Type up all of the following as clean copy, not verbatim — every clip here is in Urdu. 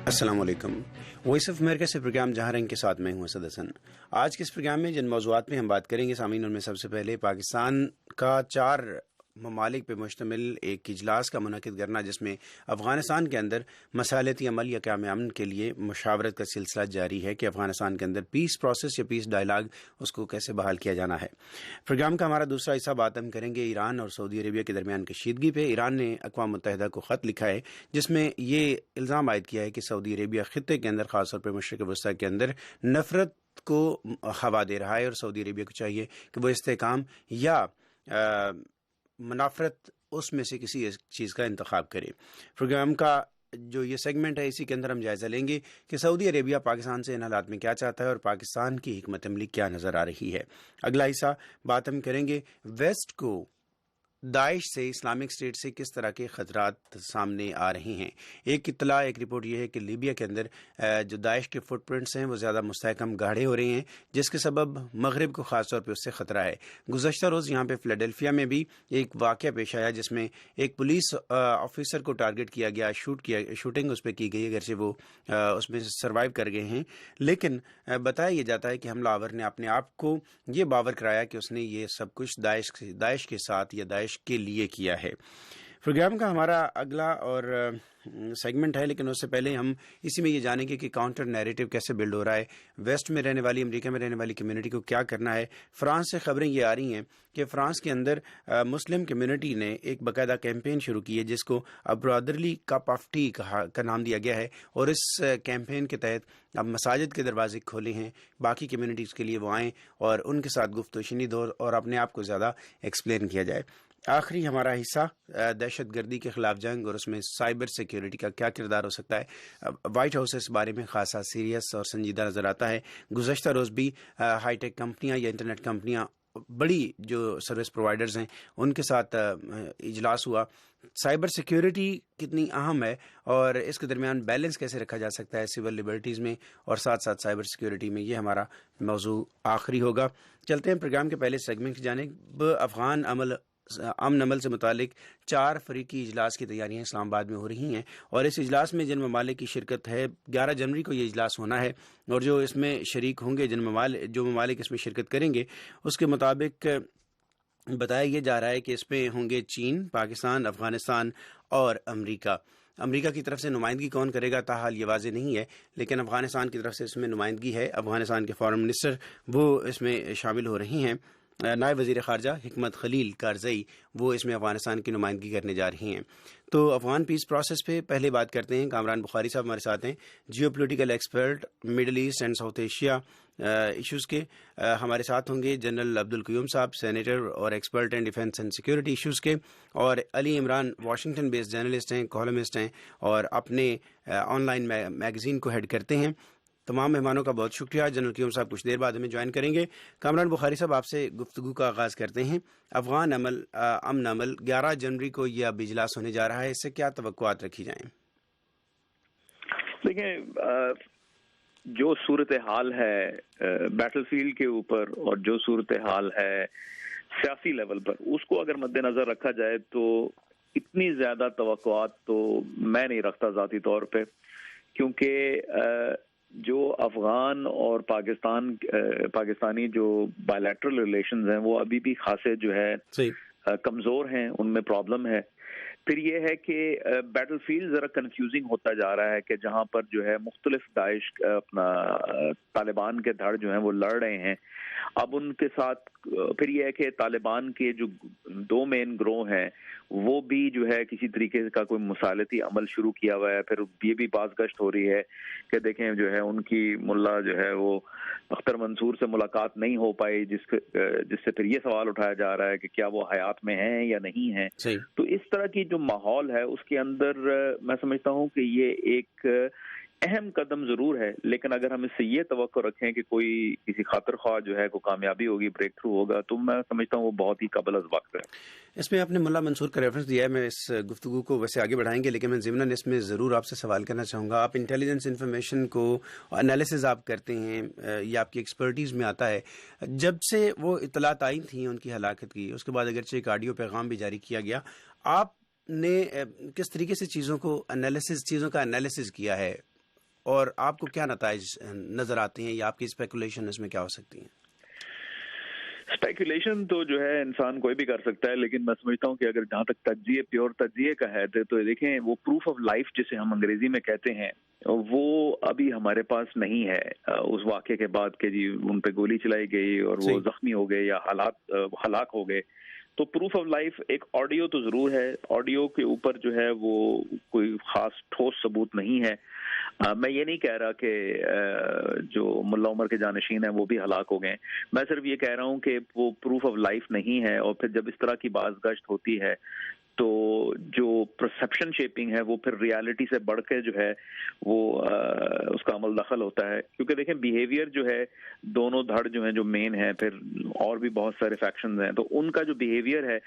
السلام علیکم. وائس آف امریکہ سے پروگرام جہاں رنگ کے ساتھ میں ہوں اسد حسن. آج کے اس پروگرام میں جن موضوعات پہ ہم بات کریں گے سامعین، ان میں سب سے پہلے پاکستان کا 4 ممالک پہ مشتمل ایک اجلاس کا منعقد کرنا، جس میں افغانستان کے اندر مصالحتی عمل یا قیام امن کے لیے مشاورت کا سلسلہ جاری ہے کہ افغانستان کے اندر پیس پروسیس یا پیس ڈائلاگ اس کو کیسے بحال کیا جانا ہے. پروگرام کا ہمارا دوسرا حصہ بات ہم کریں گے ایران اور سعودی عربیہ کے درمیان کشیدگی پہ. ایران نے اقوام متحدہ کو خط لکھا ہے جس میں یہ الزام عائد کیا ہے کہ سعودی عربیہ خطے کے اندر، خاص طور پہ مشرق وسطیٰ کے اندر، نفرت کو ہوا دے رہا ہے، اور سعودی عربیہ کو چاہیے کہ وہ استحکام یا منافرت اس میں سے کسی ایک چیز کا انتخاب کرے. پروگرام کا جو یہ سیگمنٹ ہے، اسی کے اندر ہم جائزہ لیں گے کہ سعودی عربیہ پاکستان سے ان حالات میں کیا چاہتا ہے اور پاکستان کی حکمت عملی کیا نظر آ رہی ہے. اگلا حصہ بات ہم کریں گے ویسٹ کو داعش سے، اسلامک اسٹیٹ سے کس طرح کے خطرات سامنے آ رہے ہیں. ایک اطلاع، ایک رپورٹ یہ ہے کہ لیبیا کے اندر جو داعش کے فٹ پرنٹس ہیں وہ زیادہ مستحکم گاڑھے ہو رہے ہیں، جس کے سبب مغرب کو خاص طور پہ اس سے خطرہ ہے. گزشتہ روز یہاں پہ فلیڈلفیا میں بھی ایک واقعہ پیش آیا جس میں ایک پولیس آفیسر کو ٹارگٹ کیا گیا، شوٹنگ اس پہ کی گئی، اگرچہ وہ اس میں سروائیو کر گئے ہیں، لیکن بتایا یہ جاتا ہے کہ حملہ آور نے اپنے آپ کو یہ باور کرایا کہ اس نے یہ سب کچھ داعش کے ساتھ یا داعش کے لیے کیا ہے. پروگرام کا ہمارا اگلا اور سیگمنٹ ہے، لیکن اس سے پہلے ہم اسی میں یہ جانیں گے کہ کاؤنٹر نیریٹو کیسے بلڈ ہو رہا ہے. ویسٹ میں رہنے والی، امریکہ میں رہنے والی کمیونٹی کو کیا کرنا ہے. فرانس سے خبریں یہ آ رہی ہیں کہ فرانس کے اندر مسلم کمیونٹی نے ایک باقاعدہ کیمپین شروع کی ہے جس کو برادرلی کپ آف ٹی کا نام دیا گیا ہے، اور اس کیمپین کے تحت اب مساجد کے دروازے کھولے ہیں باقی کمیونٹیز کے لیے، وہ آئیں اور ان کے ساتھ گفتگو شنید ہو اور اپنے آپ کو زیادہ ایکسپلین کیا جائے. آخری ہمارا حصہ دہشت گردی کے خلاف جنگ اور اس میں سائبر سیکیورٹی کا کیا کردار ہو سکتا ہے. وائٹ ہاؤس اس بارے میں خاصا سیریس اور سنجیدہ نظر آتا ہے. گزشتہ روز بھی ہائی ٹیک کمپنیاں یا انٹرنیٹ کمپنیاں، بڑی جو سروس پرووائڈرز ہیں، ان کے ساتھ اجلاس ہوا. سائبر سیکیورٹی کتنی اہم ہے اور اس کے درمیان بیلنس کیسے رکھا جا سکتا ہے سول لبرٹیز میں اور ساتھ ساتھ سائبر سیکیورٹی میں، یہ ہمارا موضوع آخری ہوگا. چلتے ہیں پروگرام کے پہلے سیگمنٹ کی جانب. افغان امن عمل سے متعلق 4 فریقی اجلاس کی تیاریاں اسلام آباد میں ہو رہی ہیں، اور اس اجلاس میں جن ممالک کی شرکت ہے، 11 جنوری کو یہ اجلاس ہونا ہے، اور جو اس میں شریک ہوں گے، جو ممالک اس میں شرکت کریں گے، اس کے مطابق بتایا یہ جا رہا ہے کہ اس میں ہوں گے چین، پاکستان، افغانستان اور امریکہ. امریکہ کی طرف سے نمائندگی کون کرے گا تاحال یہ واضح نہیں ہے، لیکن افغانستان کی طرف سے اس میں نمائندگی ہے. افغانستان کے فارن منسٹر وہ اس میں شامل ہو رہی ہیں. نائب وزیر خارجہ حکمت خلیل کارزئی وہ اس میں افغانستان کی نمائندگی کرنے جا رہی ہیں. تو افغان پیس پروسیس پہ پہلے بات کرتے ہیں. کامران بخاری صاحب ہمارے ساتھ ہیں، geopolitical expert, Middle East and South Asia issues کے. ہمارے ساتھ ہوں گے جنرل عبدالقیوم صاحب، سینیٹر اور ایکسپرٹ ہیں ڈیفینس اینڈ سیکورٹی ایشوز کے، اور Ali Imran Washington based journalist ہیں، کالمسٹ ہیں، اور اپنے آن لائن میگزین کو ہیڈ کرتے ہیں. تمام مہمانوں کا بہت شکریہ. جنرل قیوم صاحب کچھ دیر بعد ہمیں جوائن کریں گے. کامران بخاری صاحب، آپ سے گفتگو کا آغاز کرتے ہیں. افغان امن عمل 11 جنوری کو یہ اب اجلاس ہونے جا رہا ہے، اس سے کیا توقعات رکھی جائیں؟ دیکھیں، جو صورتحال ہے بیٹل فیلڈ کے اوپر اور جو صورتحال ہے سیاسی لیول پر، اس کو اگر مد نظر رکھا جائے تو اتنی زیادہ توقعات تو میں نہیں رکھتا ذاتی طور پہ، کیونکہ جو افغان اور پاکستانی جو بائیلیٹرل ریلیشنز ہیں وہ ابھی بھی خاصے جو ہے کمزور ہیں، ان میں پرابلم ہے. پھر یہ ہے کہ بیٹل فیلڈ ذرا کنفیوزنگ ہوتا جا رہا ہے کہ جہاں پر جو ہے مختلف داعش اپنا طالبان کے دھڑ جو ہیں وہ لڑ رہے ہیں. اب ان کے ساتھ پھر یہ ہے کہ طالبان کے جو 2 مین گروہ ہیں وہ بھی جو ہے کسی طریقے کا کوئی مصالحتی عمل شروع کیا ہوا ہے. پھر یہ بھی باز گشت ہو رہی ہے کہ دیکھیں جو ہے ان کی ملا جو ہے وہ اختر منصور سے ملاقات نہیں ہو پائی، جس سے پھر یہ سوال اٹھایا جا رہا ہے کہ کیا وہ حیات میں ہیں یا نہیں ہیں. تو اس طرح کی جو ماحول ہے اس کے اندر میں سمجھتا ہوں کہ یہ ایک اہم قدم ضرور ہے، لیکن اگر ہم اس سے یہ توقع رکھیں کہ کوئی کسی خاطر خواہ جو ہے کوئی کامیابی ہوگی، بریک تھرو ہوگا، تو میں سمجھتا ہوں وہ بہت ہی قبل از وقت ہے. اس میں آپ نے ملا منصور کا ریفرنس دیا ہے، میں اس گفتگو کو ویسے آگے بڑھائیں گے، لیکن میں ضمناً اس میں ضرور آپ سے سوال کرنا چاہوں گا. آپ انٹیلیجنس انفارمیشن کو انالیسز آپ کرتے ہیں، یہ آپ کی ایکسپرٹیز میں آتا ہے. جب سے وہ اطلاعات آئی تھیں ان کی ہلاکت کی، اس کے بعد اگرچہ ایک آڈیو پیغام بھی جاری کیا گیا، آپ نے کس طریقے سے چیزوں کا انالیسز کیا ہے اور آپ کو کیا نتائج نظر آتے ہیں یا آپ کی اسپیکولیشن اس میں کیا ہو سکتی ہیں؟ اسپیکولیشن تو جو ہے انسان کوئی بھی کر سکتا ہے، لیکن میں سمجھتا ہوں کہ اگر جہاں تک تجزیے پیور تجزیے کا ہے تو دیکھیں وہ پروف آف لائف جسے ہم انگریزی میں کہتے ہیں وہ ابھی ہمارے پاس نہیں ہے اس واقعے کے بعد کہ جی ان پہ گولی چلائی گئی اور وہ زخمی ہو گئے یا ہلاک ہو گئے. تو پروف آف لائف ایک آڈیو تو ضرور ہے، آڈیو کے اوپر جو ہے وہ کوئی خاص ٹھوس ثبوت نہیں ہے. میں یہ نہیں کہہ رہا کہ جو ملا عمر کے جانشین ہیں وہ بھی ہلاک ہو گئے، میں صرف یہ کہہ رہا ہوں کہ وہ پروف آف لائف نہیں ہے. اور پھر جب اس طرح کی باز گشت ہوتی ہے تو جو پرسپشن شیپنگ ہے وہ پھر ریالٹی سے بڑھ کے جو ہے وہ اس کا عمل دخل ہوتا ہے. کیونکہ دیکھیں بیہیویئر جو ہے دونوں دھڑ جو ہیں جو مین ہیں، پھر اور بھی بہت سارے فیکشنز ہیں، تو ان کا جو بیہیویئر ہے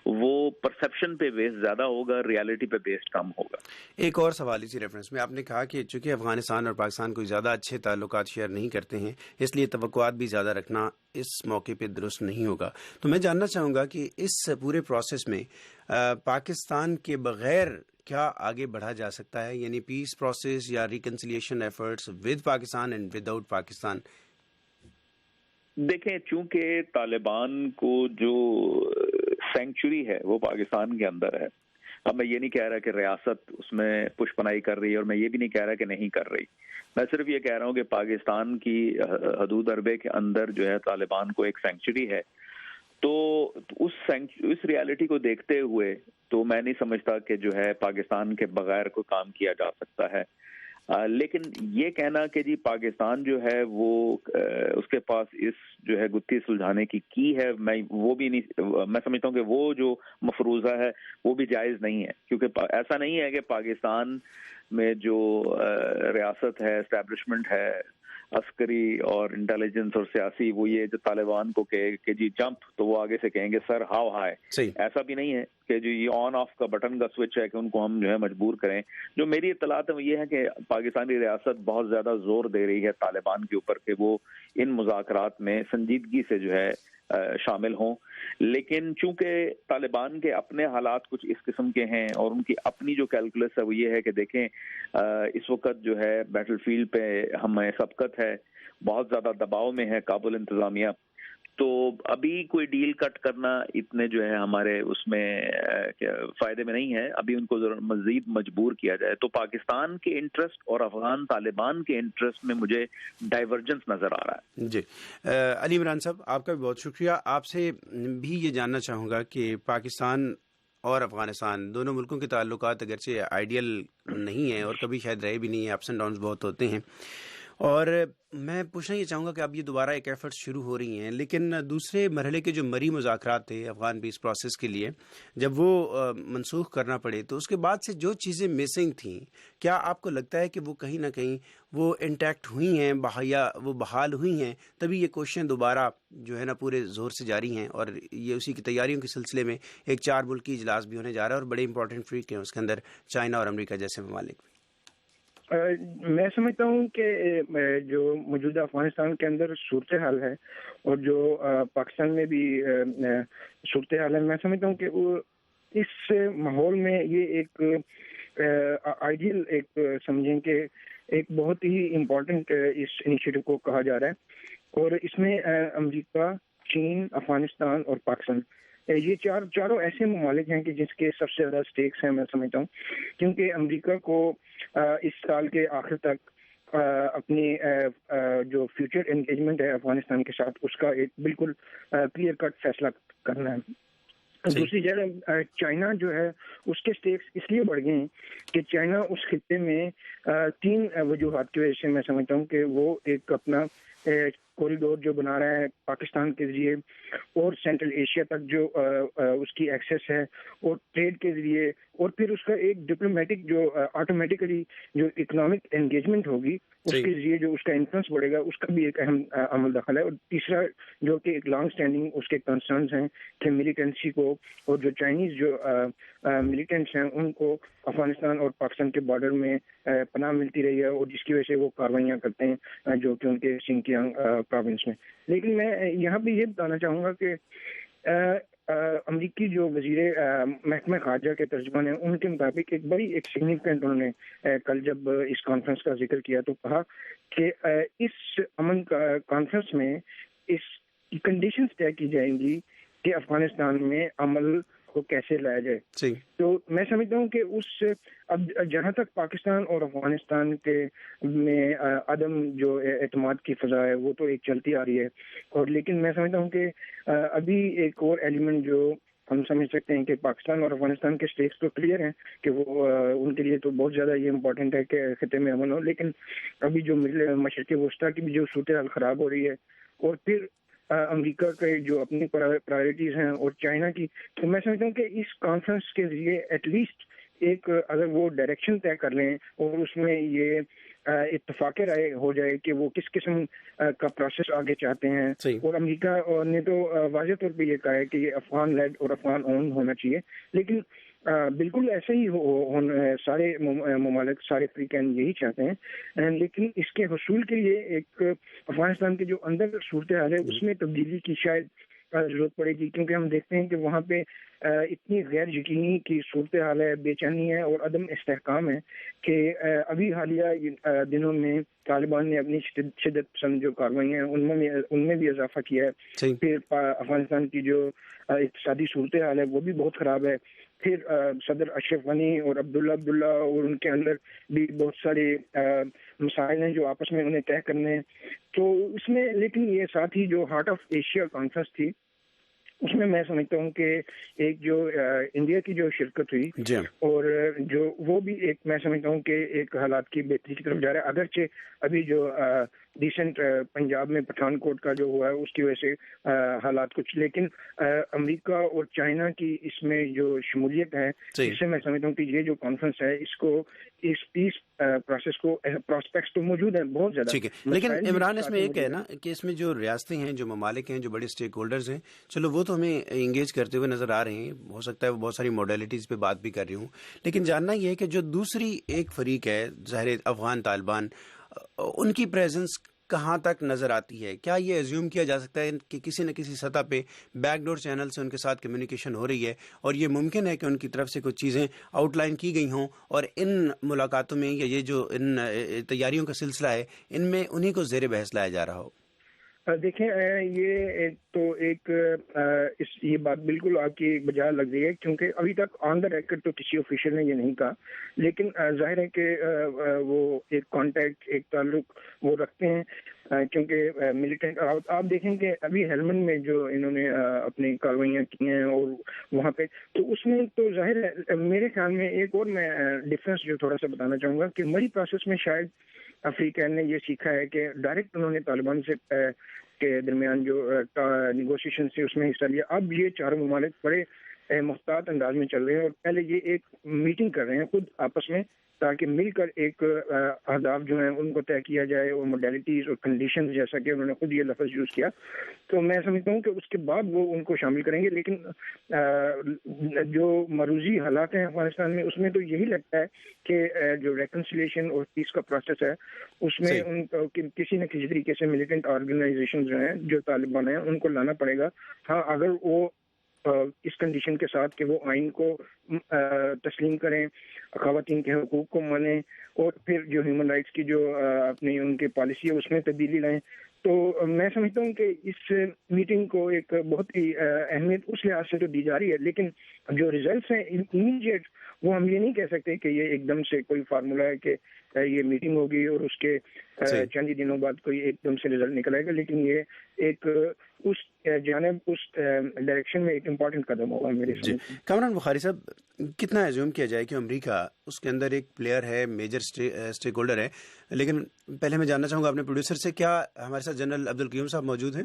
وہ پرسپشن پہ بیس زیادہ ہوگا، ریالٹی پہ بیس کم ہوگا. ایک اور سوال اسی ریفرنس میں، آپ نے کہا کہ چونکہ افغانستان اور پاکستان کوئی زیادہ اچھے تعلقات شیئر نہیں کرتے ہیں اس لیے توقعات بھی زیادہ رکھنا اس موقع پہ درست نہیں ہوگا. تو میں جاننا چاہوں گا کہ اس پورے پروسیس میں پاکستان کے بغیر کیا آگے بڑھا جا سکتا ہے، یعنی پیس پروسیس یا reconciliation efforts with Pakistan and with out Pakistan? دیکھیں چونکہ طالبان کو جو سینکچری ہے وہ پاکستان کے اندر ہے. اب میں یہ نہیں کہہ رہا کہ ریاست اس میں پش پناہی کر رہی ہے اور میں یہ بھی نہیں کہہ رہا کہ نہیں کر رہی. میں صرف یہ کہہ رہا ہوں کہ پاکستان کی حدود اربے کے اندر جو ہے طالبان کو ایک سینکچری ہے. تو اس ریالٹی کو دیکھتے ہوئے تو میں نہیں سمجھتا کہ جو ہے پاکستان کے بغیر کوئی کام کیا جا سکتا ہے. لیکن یہ کہنا کہ جی پاکستان جو ہے وہ اس کے پاس اس جو ہے گتھی سلجھانے کی ہے، میں وہ بھی نہیں، میں سمجھتا ہوں کہ وہ جو مفروضہ ہے وہ بھی جائز نہیں ہے. کیونکہ ایسا نہیں ہے کہ پاکستان میں جو ریاست ہے، اسٹیبلشمنٹ ہے عسکری اور انٹیلیجنس اور سیاسی، وہ یہ جو طالبان کو کہے کہ جی جمپ تو وہ آگے سے کہیں گے سر ہاؤ ہائے. ایسا بھی نہیں ہے کہ جو یہ آن آف کا بٹن کا سوئچ ہے کہ ان کو ہم جو ہے مجبور کریں. جو میری اطلاعات ہے وہ یہ ہے کہ پاکستانی ریاست بہت زیادہ زور دے رہی ہے طالبان کے اوپر کہ وہ ان مذاکرات میں سنجیدگی سے جو ہے شامل ہوں. لیکن چونکہ طالبان کے اپنے حالات کچھ اس قسم کے ہیں اور ان کی اپنی جو کیلکولس ہے وہ یہ ہے کہ دیکھیں اس وقت جو ہے بیٹل فیلڈ پہ ہمیں سبقت ہے، بہت زیادہ دباؤ میں ہے کابل انتظامیہ، تو ابھی کوئی ڈیل کٹ کرنا اتنے جو ہے ہمارے اس میں فائدے میں نہیں ہے. ابھی ان کو مزید مجبور کیا جائے تو پاکستان کے انٹرسٹ اور افغان طالبان کے انٹرسٹ میں مجھے ڈائیورجنس نظر آ رہا ہے. جی علی عمران صاحب آپ کا بھی بہت شکریہ. آپ سے بھی یہ جاننا چاہوں گا کہ پاکستان اور افغانستان دونوں ملکوں کے تعلقات اگرچہ آئیڈیل نہیں ہیں اور کبھی شاید رہے بھی نہیں ہیں، اپس اینڈ ڈاؤنس بہت ہوتے ہیں، اور میں پوچھنا یہ چاہوں گا کہ اب یہ دوبارہ ایک ایفرٹ شروع ہو رہی ہیں، لیکن دوسرے مرحلے کے جو مری مذاکرات تھے افغان پیس پروسیس کے لیے جب وہ منسوخ کرنا پڑے تو اس کے بعد سے جو چیزیں مسنگ تھیں، کیا آپ کو لگتا ہے کہ وہ کہیں نہ کہیں وہ انٹیکٹ ہوئی ہیں یا وہ بحال ہوئی ہیں، تبھی یہ کوششیں دوبارہ جو ہے نا پورے زور سے جاری ہیں اور یہ اسی کی تیاریوں کے سلسلے میں ایک 4 ملکی اجلاس بھی ہونے جا رہا ہے اور بڑے امپورٹنٹ فریق ہیں اس کے اندر چائنا اور امریکہ جیسے ممالک بھی؟ میں سمجھتا ہوں کہ جو موجودہ افغانستان کے اندر صورتحال ہے اور جو پاکستان میں بھی صورتحال ہے، میں سمجھتا ہوں کہ وہ اس ماحول میں یہ ایک آئیڈیل ایک سمجھیں کہ ایک بہت ہی امپورٹنٹ اس انیشیٹو کو کہا جا رہا ہے. اور اس میں امریکہ، چین، افغانستان اور پاکستان یہ چاروں ایسے ممالک ہیں کہ جس کے سب سے زیادہ سٹیکس ہیں میں سمجھتا ہوں، کیونکہ امریکہ کو اس سال کے آخر تک اپنی جو فیوچر انگیجمنٹ ہے افغانستان کے ساتھ اس کا ایک بالکل کلیئر کٹ فیصلہ کرنا ہے. دوسری جگہ چائنا جو ہے اس کے سٹیکس اس لیے بڑھ گئے ہیں کہ چائنا اس خطے میں 3 وجوہات کی وجہ سے میں سمجھتا ہوں کہ وہ ایک اپنا کوریڈور جو بنا رہا ہے پاکستان کے ذریعے اور سینٹرل ایشیا تک جو اس کی ایکسیس ہے اور ٹریڈ کے ذریعے، اور پھر اس کا ایک ڈپلومیٹک جو آٹومیٹکلی جو اکنامک انگیجمنٹ ہوگی اس کے ذریعے جو اس کا انفلوئنس بڑھے گا اس کا بھی ایک اہم عمل دخل ہے. اور تیسرا جو کہ ایک لانگ اسٹینڈنگ اس کے کنسرنز ہیں کہ ملیٹنسی کو اور جو چائنیز جو ملیٹنٹس ہیں ان کو افغانستان اور پاکستان کے بارڈر میں پناہ ملتی رہی ہے اور جس کی وجہ سے وہ کاروائیاں کرتے ہیں جو کہ ان کے سنکیانگ پروونس میں. لیکن میں یہاں بھی یہ بتانا چاہوں گا کہ امریکی جو وزیر محکمہ خارجہ کے ترجمان ہیں ان کے مطابق ایک سگنیفیکنٹ انہوں نے کل جب اس کانفرنس کا ذکر کیا تو کہا کہ اس امن کانفرنس میں اس کی کنڈیشنز طے کی جائیں گی کہ افغانستان میں عمل کو کیسے لایا جائے. تو میں سمجھتا ہوں کہ اب جہاں تک پاکستان اور افغانستان کے میں عدم جو اعتماد کی فضا ہے وہ تو ایک چلتی آ رہی ہے, اور لیکن میں سمجھتا ہوں کہ ابھی ایک اور ایلیمنٹ جو ہم سمجھ سکتے ہیں کہ پاکستان اور افغانستان کے اسٹیٹس تو کلیئر ہیں کہ وہ ان کے لیے تو بہت زیادہ یہ امپورٹنٹ ہے کہ خطے میں امن ہو, لیکن ابھی جو مشرق وسطیٰ کی بھی جو صورتحال خراب ہو رہی ہے, اور پھر امریکہ کے جو اپنی پرائرٹیز ہیں اور چائنا کی, تو میں سمجھتا ہوں کہ اس کانفرنس کے ذریعے ایٹ لیسٹ ایک اگر وہ ڈائریکشن طے کر لیں اور اس میں یہ اتفاق رائے ہو جائے کہ وہ کس قسم کا پروسیس آگے چاہتے ہیں. اور امریکہ نے تو واضح طور پہ یہ کہا ہے کہ یہ افغان لیڈ اور افغان اون ہونا چاہیے, لیکن بالکل ایسے ہی سارے ممالک سارے افریقین یہی چاہتے ہیں, لیکن اس کے حصول کے لیے ایک افغانستان کے جو اندر صورتحال ہے اس میں تبدیلی کی شاید ضرورت پڑے گی, کیونکہ ہم دیکھتے ہیں کہ وہاں پہ اتنی غیر یقینی کی صورتحال ہے, بے چینی ہے اور عدم استحکام ہے کہ ابھی حالیہ دنوں میں طالبان نے اپنی شدت پسند جو کارروائیاں ہیں ان میں بھی اضافہ کیا ہے. پھر افغانستان کی جو اقتصادی صورتحال ہے وہ بھی بہت خراب ہے. پھر صدر اشرف غنی اور عبداللہ اور ان کے اندر بھی بہت سارے مسائل ہیں جو آپس میں انہیں طے کرنے ہیں. تو اس میں لیکن یہ ساتھ ہی جو ہارٹ آف ایشیا کانفرنس تھی اس میں میں سمجھتا ہوں کہ ایک جو انڈیا کی جو شرکت ہوئی اور جو وہ بھی ایک میں سمجھتا ہوں کہ ایک حالات کی بہتری کی طرف جا رہا ہے, اگرچہ ابھی جو ریسنٹ پنجاب میں پٹھان کوٹ کا جو ہوا ہے اس کی وجہ سے حالات کچھ, لیکن امریکہ اور چائنا کی اس میں جو شمولیت ہے اس سے میں سمجھتا ہوں کہ یہ جو کانفرنس ہے اس پیس پروسیس کو پراسپیکٹس تو موجود ہیں بہت زیادہ. ٹھیک ہے, لیکن عمران اس میں ایک ہے نا کہ اس میں جو ریاستیں ہیں, جو ممالک ہیں, جو بڑے اسٹیک ہولڈرز ہیں, چلو وہ تو ہمیں انگیج کرتے ہوئے نظر آ رہے ہیں, ہو سکتا ہے وہ بہت ساری موڈیلٹیز پہ بات بھی کر رہی ہوں, لیکن جاننا یہ ہے کہ جو دوسری ایک فریق ہے ظاہر افغان طالبان, ان کی پریزنس کہاں تک نظر آتی ہے؟ کیا یہ ایزیوم کیا جا سکتا ہے کہ کسی نہ کسی سطح پہ بیک ڈور چینل سے ان کے ساتھ کمیونیکیشن ہو رہی ہے, اور یہ ممکن ہے کہ ان کی طرف سے کچھ چیزیں آؤٹ لائن کی گئی ہوں اور ان ملاقاتوں میں یا یہ جو ان تیاریوں کا سلسلہ ہے ان میں انہیں کو زیر بحث لایا جا رہا ہو؟ دیکھیں یہ تو یہ بات بالکل آپ کی بجا لگ رہی ہے, کیونکہ ابھی تک آن دا ریکارڈ تو کسی آفیشل نے یہ نہیں کہا, لیکن ظاہر ہے کہ وہ ایک کانٹیکٹ ایک تعلق وہ رکھتے ہیں, کیونکہ ملیٹنٹ آپ دیکھیں کہ ابھی ہیلمنڈ میں جو انہوں نے اپنی کارروائیاں کی ہیں اور وہاں پہ تو اس میں تو ظاہر ہے میرے خیال میں ایک اور میں ڈفرینس جو تھوڑا سا بتانا چاہوں گا کہ مری پروسیس میں شاید افریقین نے یہ سیکھا ہے کہ ڈائریکٹ انہوں نے طالبان سے کے درمیان جو نیگوسیشن سے اس میں حصہ لیا. اب یہ چاروں ممالک بڑے محتاط انداز میں چل رہے ہیں اور پہلے یہ ایک میٹنگ کر رہے ہیں خود آپس میں تاکہ مل کر ایک اہداف جو ہیں ان کو طے کیا جائے اور موڈیلٹیز اور کنڈیشنز جیسا کہ انہوں نے خود یہ لفظ یوز کیا. تو میں سمجھتا ہوں کہ اس کے بعد وہ ان کو شامل کریں گے, لیکن جو مروزی حالات ہیں افغانستان میں اس میں تو یہی لگتا ہے کہ جو ریکنسیلیشن اور پیس کا پروسیس ہے اس میں ان کسی نہ کسی طریقے سے ملیٹنٹ آرگنائزیشن جو ہیں جو طالبان ہیں ان کو لانا پڑے گا. ہاں اگر وہ اس کنڈیشن کے ساتھ کہ وہ آئین کو تسلیم کریں, خواتین کے حقوق کو مانیں اور پھر جو ہیومن رائٹس کی جو اپنی ان کی پالیسی ہے اس میں تبدیلی لائیں, تو میں سمجھتا ہوں کہ اس میٹنگ کو ایک بہت ہی اہمیت اس لحاظ سے تو دی جا رہی ہے, لیکن جو ریزلٹس ہیں امیڈیٹ وہ ہم یہ نہیں کہہ سکتے کہ یہ ایک دم سے کوئی فارمولا ہے کہ یہ میٹنگ ہوگی اور اس کے چند ہی دنوں بعد کوئی ایک دم سے رزلٹ نکل آئے گا, لیکن یہ ایک اس جانب اس ڈائریکشن میں ایک امپورٹنٹ قدم ہوگا میرے سمجھ. کامران بخاری صاحب, کتنا ایزیوم کیا جائے کہ امریکہ اس کے اندر ایک پلیئر ہے, میجر اسٹیک ہولڈر ہے, لیکن پہلے میں جاننا چاہوں گا اپنے پروڈیوسر سے, کیا ہمارے ساتھ جنرل عبدالقیوم صاحب موجود ہیں؟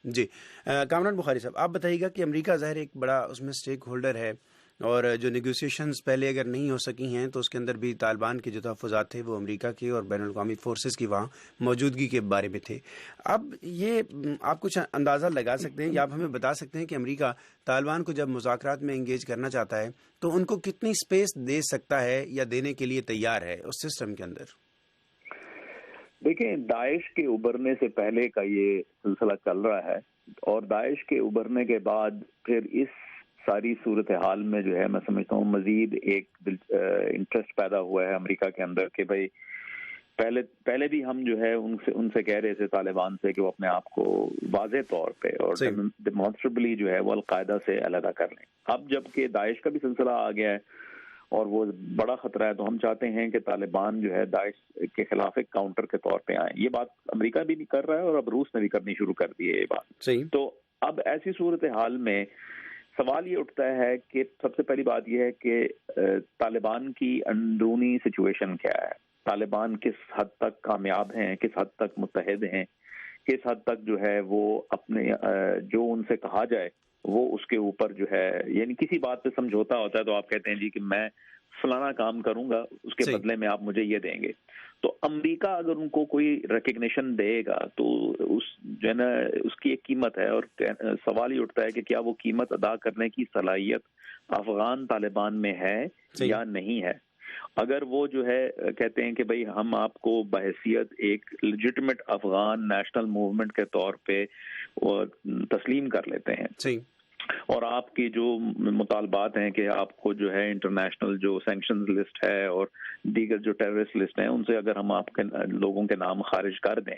جی کامران بخاری صاحب, آپ بتائیے گا کہ امریکہ ظاہر ایک بڑا اس میں اسٹیک ہولڈر ہے اور جو نیگوسیشنز پہلے اگر نہیں ہو سکی ہیں تو اس کے اندر بھی طالبان کے جو تحفظات تھے وہ امریکہ کے اور بین الاقوامی فورسز کی وہاں موجودگی کے بارے میں تھے. اب یہ آپ کچھ اندازہ لگا سکتے ہیں یا آپ ہمیں بتا سکتے ہیں کہ امریکہ طالبان کو جب مذاکرات میں انگیج کرنا چاہتا ہے تو ان کو کتنی سپیس دے سکتا ہے یا دینے کے لیے تیار ہے اس سسٹم کے اندر؟ دیکھیں, داعش کے ابھرنے سے پہلے کا یہ سلسلہ چل رہا ہے اور داعش کے ابھرنے کے بعد پھر اس ساری صورتحال میں جو ہے میں سمجھتا ہوں مزید ایک انٹرسٹ پیدا ہوا ہے امریکہ کے اندر کہ بھائی پہلے بھی ہم جو ہے ان سے کہہ رہے تھے طالبان سے کہ وہ اپنے آپ کو واضح طور پہ اور ڈیمانسٹریبلی جو ہے وہ القاعدہ سے علیحدہ کر لیں. اب جب کہ داعش کا بھی سلسلہ آ گیا ہے اور وہ بڑا خطرہ ہے تو ہم چاہتے ہیں کہ طالبان جو ہے داعش کے خلاف ایک کاؤنٹر کے طور پہ آئیں. یہ بات امریکہ بھی نہیں کر رہا ہے اور اب روس نے بھی کرنی شروع کر دی ہے یہ بات. تو اب ایسی صورتحال میں سوال یہ اٹھتا ہے کہ سب سے پہلی بات یہ ہے کہ طالبان کی اندرونی سچویشن کیا ہے, طالبان کس حد تک کامیاب ہیں, کس حد تک متحد ہیں, کس حد تک جو ہے وہ اپنے جو ان سے کہا جائے وہ اس کے اوپر جو ہے, یعنی کسی بات پہ سمجھوتا ہوتا ہے تو آپ کہتے ہیں جی کہ میں فلانا کام کروں گا اس کے بدلے میں آپ مجھے یہ دیں گے. تو امریکہ اگر ان کو کوئی ریکگنیشن دے گا تو اس جو ہے نا اس کی ایک قیمت ہے, اور سوال یہ اٹھتا ہے کہ کیا وہ قیمت ادا کرنے کی صلاحیت افغان طالبان میں ہے یا نہیں ہے. اگر وہ جو ہے کہتے ہیں کہ بھئی ہم آپ کو بحیثیت ایک لیجٹمیٹ افغان نیشنل موومنٹ کے طور پہ تسلیم کر لیتے ہیں اور آپ کی جو مطالبات ہیں کہ آپ کو جو ہے انٹرنیشنل جو سینکشنز لسٹ ہے اور دیگر جو ٹیررسٹ لسٹ ہیں ان سے اگر ہم آپ کے لوگوں کے نام خارج کر دیں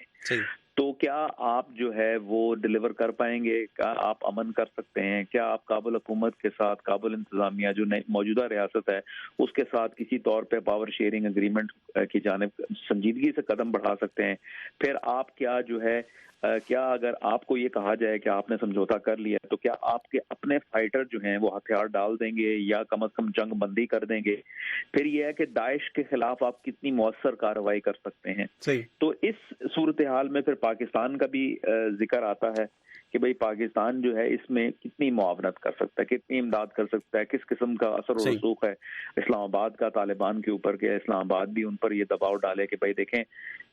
تو کیا آپ جو ہے وہ ڈیلیور کر پائیں گے, کیا آپ امن کر سکتے ہیں, کیا آپ کابل حکومت کے ساتھ, کابل انتظامیہ جو موجودہ ریاست ہے اس کے ساتھ کسی طور پہ پاور شیئرنگ اگریمنٹ کی جانب سنجیدگی سے قدم بڑھا سکتے ہیں. پھر آپ کیا جو ہے کیا اگر آپ کو یہ کہا جائے کہ آپ نے سمجھوتا کر لیا تو کیا آپ کے اپنے فائٹر جو ہیں وہ ہتھیار ڈال دیں گے یا کم از کم جنگ بندی کر دیں گے. پھر یہ ہے کہ داعش کے خلاف آپ کتنی مؤثر کارروائی کر سکتے ہیں. تو اس صورتحال میں پھر پاکستان کا بھی ذکر آتا ہے کہ بھئی پاکستان جو ہے اس میں کتنی معاونت کر سکتا ہے, کتنی امداد کر سکتا ہے, کس قسم کا اثر و رسوخ ہے اسلام آباد کا طالبان کے اوپر, کہ اسلام آباد بھی ان پر یہ دباؤ ڈالے کہ بھئی دیکھیں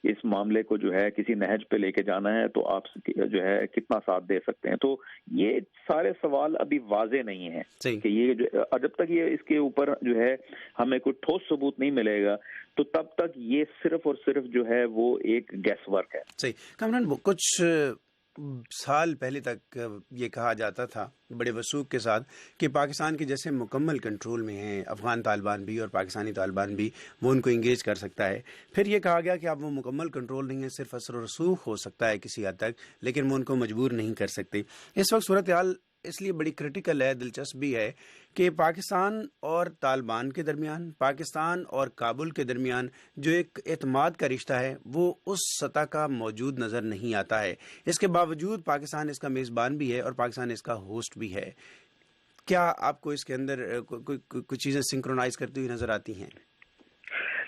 اس معاملے کو جو ہے کسی نہج پہ لے کے جانا ہے تو آپ جو ہے کتنا ساتھ دے سکتے ہیں. تو یہ سارے سوال ابھی واضح نہیں ہیں کہ یہ جب تک یہ اس کے اوپر جو ہے ہمیں کوئی ٹھوس ثبوت نہیں ملے گا تو تب تک یہ صرف اور صرف جو ہے وہ ایک گیس ورک ہے. صحیح کامران, کچھ سال پہلے تک یہ کہا جاتا تھا بڑے وثوق کے ساتھ کہ پاکستان کے جیسے مکمل کنٹرول میں ہیں افغان طالبان بھی اور پاکستانی طالبان بھی, وہ ان کو انگیج کر سکتا ہے. پھر یہ کہا گیا کہ اب وہ مکمل کنٹرول نہیں ہے, صرف اثر و رسوخ ہو سکتا ہے کسی حد تک, لیکن وہ ان کو مجبور نہیں کر سکتے. اس وقت صورتحال اس لیے بڑی کرٹیکل ہے, دلچسپ بھی ہے کہ پاکستان اور طالبان کے درمیان, پاکستان اور کابل کے درمیان جو ایک اعتماد کا رشتہ ہے وہ اس سطح کا موجود نظر نہیں آتا ہے. اس کے باوجود پاکستان اس کا میزبان بھی ہے اور پاکستان اس کا ہوسٹ بھی ہے. کیا آپ کو اس کے اندر کوئی چیزیں سنکرونائز کرتی ہوئی نظر آتی ہیں؟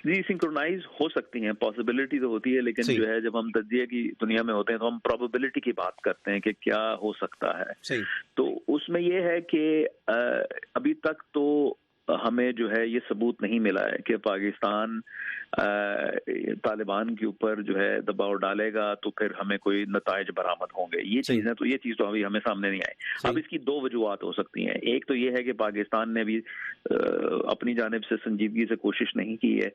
جی سنکرونائز ہو سکتی ہیں, پاسبلٹی تو ہوتی ہے, لیکن جو ہے جب ہم تجزیے کی دنیا میں ہوتے ہیں تو ہم پروبیبلٹی کی بات کرتے ہیں کہ کیا ہو سکتا ہے. تو اس میں یہ ہے کہ ابھی تک تو ہمیں جو ہے یہ ثبوت نہیں ملا ہے کہ پاکستان طالبان کے اوپر جو ہے دباؤ ڈالے گا تو پھر ہمیں کوئی نتائج برآمد ہوں گے. یہ چیز تو ابھی ہمیں سامنے نہیں آئی. اب اس کی دو وجوہات ہو سکتی ہیں. ایک تو یہ ہے کہ پاکستان نے بھی اپنی جانب سے سنجیدگی سے کوشش نہیں کی ہے,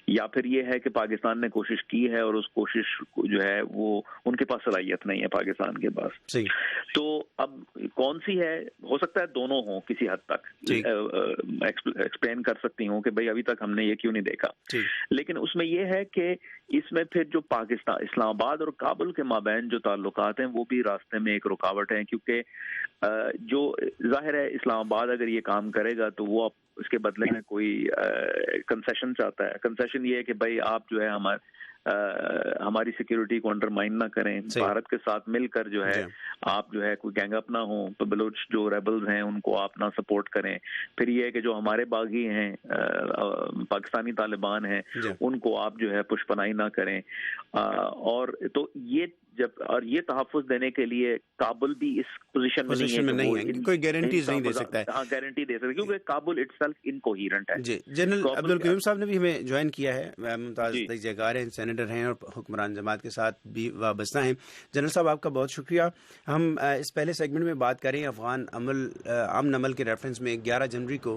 یا پھر یہ ہے کہ پاکستان نے کوشش کی ہے اور اس کوشش جو ہے وہ ان کے پاس صلاحیت نہیں ہے پاکستان کے پاس. تو اب کون سی ہے, ہو سکتا ہے دونوں ہوں کسی حد تک ایکسپلین کر سکتی ہوں کہ بھئی ابھی تک ہم نے یہ کیوں نہیں دیکھا. لیکن اس میں یہ ہے کہ اس میں پھر جو پاکستان اسلام آباد اور کابل کے مابین جو تعلقات ہیں وہ بھی راستے میں ایک رکاوٹ ہیں, کیونکہ جو ظاہر ہے اسلام آباد اگر یہ کام کرے گا تو وہ اس کے بدلے میں کوئی کنسیشن چاہتا ہے. کنسیشن یہ ہے کہ بھائی آپ جو ہے ہماری سیکیورٹی کو انڈرمائن نہ کریں, بھارت کے ساتھ مل کر جو ہے آپ جو ہے کوئی گینگ اپ نہ ہوں, تو بلوچ جو ریبلز ہیں ان کو آپ نہ سپورٹ کریں. پھر یہ ہے کہ جو ہمارے باغی ہیں پاکستانی طالبان ہیں ان کو آپ جو ہے پشپنائی نہ کریں. اور تو یہ اور یہ تحفظ دینے کے لیے کابل بھی اس پوزیشن میں نہیں ہے, کوئی گارنٹیز نہیں دے سکتا ہے. ہاں گارنٹی دے سکتا کیونکہ کابل اٹ سیلف انکوہیرنٹ ہے. جی جنرل عبدالقیوم صاحب نے بھی ہمیں جوائن کیا ہے, ممتاز تجزیہ کار ہیں, سینیٹر ہیں اور حکمران جماعت کے ساتھ بھی وابستہ ہیں. جنرل صاحب آپ کا بہت شکریہ. ہم اس پہلے سیگمنٹ میں بات کریں افغان امن عمل کے ریفرنس میں 11 جنوری کو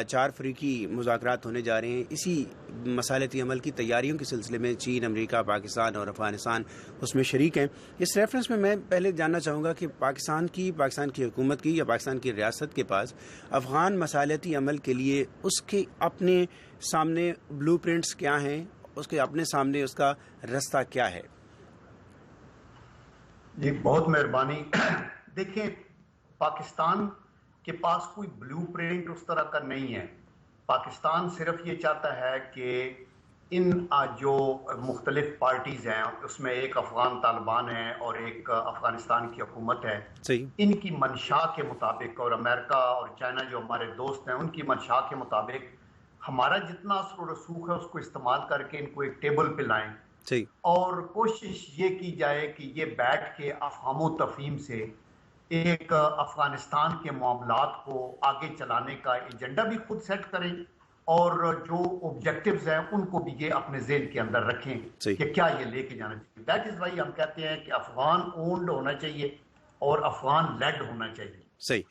4 فریقی مذاکرات ہونے جا رہے ہیں. اسی مصالحتی عمل کی تیاریوں کے سلسلے میں چین, امریکہ, پاکستان اور افغانستان اس میں شریک ہیں. اس ریفرنس میں پہلے جاننا چاہوں گا کہ پاکستان کی حکومت کی یا پاکستان کی ریاست کے پاس افغان مصالحتی عمل کے لیے اس کے اپنے سامنے بلو پرنٹس کیا ہیں, اس کے اپنے سامنے اس کا رستہ کیا ہے؟ جی بہت مہربانی. دیکھیں پاکستان کے پاس کوئی بلو پرنٹ اس طرح کا نہیں ہے. پاکستان صرف یہ چاہتا ہے کہ ان جو مختلف پارٹیز ہیں اس میں ایک افغان طالبان ہے اور ایک افغانستان کی حکومت ہے, ان کی منشا کے مطابق, اور امریکہ اور چائنا جو ہمارے دوست ہیں ان کی منشا کے مطابق ہمارا جتنا اثر و رسوخ ہے اس کو استعمال کر کے ان کو ایک ٹیبل پہ لائیں, اور کوشش یہ کی جائے کہ یہ بیٹھ کے افہام و تفہیم سے ایک افغانستان کے معاملات کو آگے چلانے کا ایجنڈا بھی خود سیٹ کریں, اور جو آبجیکٹیوز ہیں ان کو بھی یہ اپنے ذہن کے اندر رکھیں کہ کیا یہ لے کے جانا چاہیے. دیٹ از وائی ہم کہتے ہیں کہ افغان اونڈ ہونا چاہیے اور افغان لیڈ ہونا چاہیے.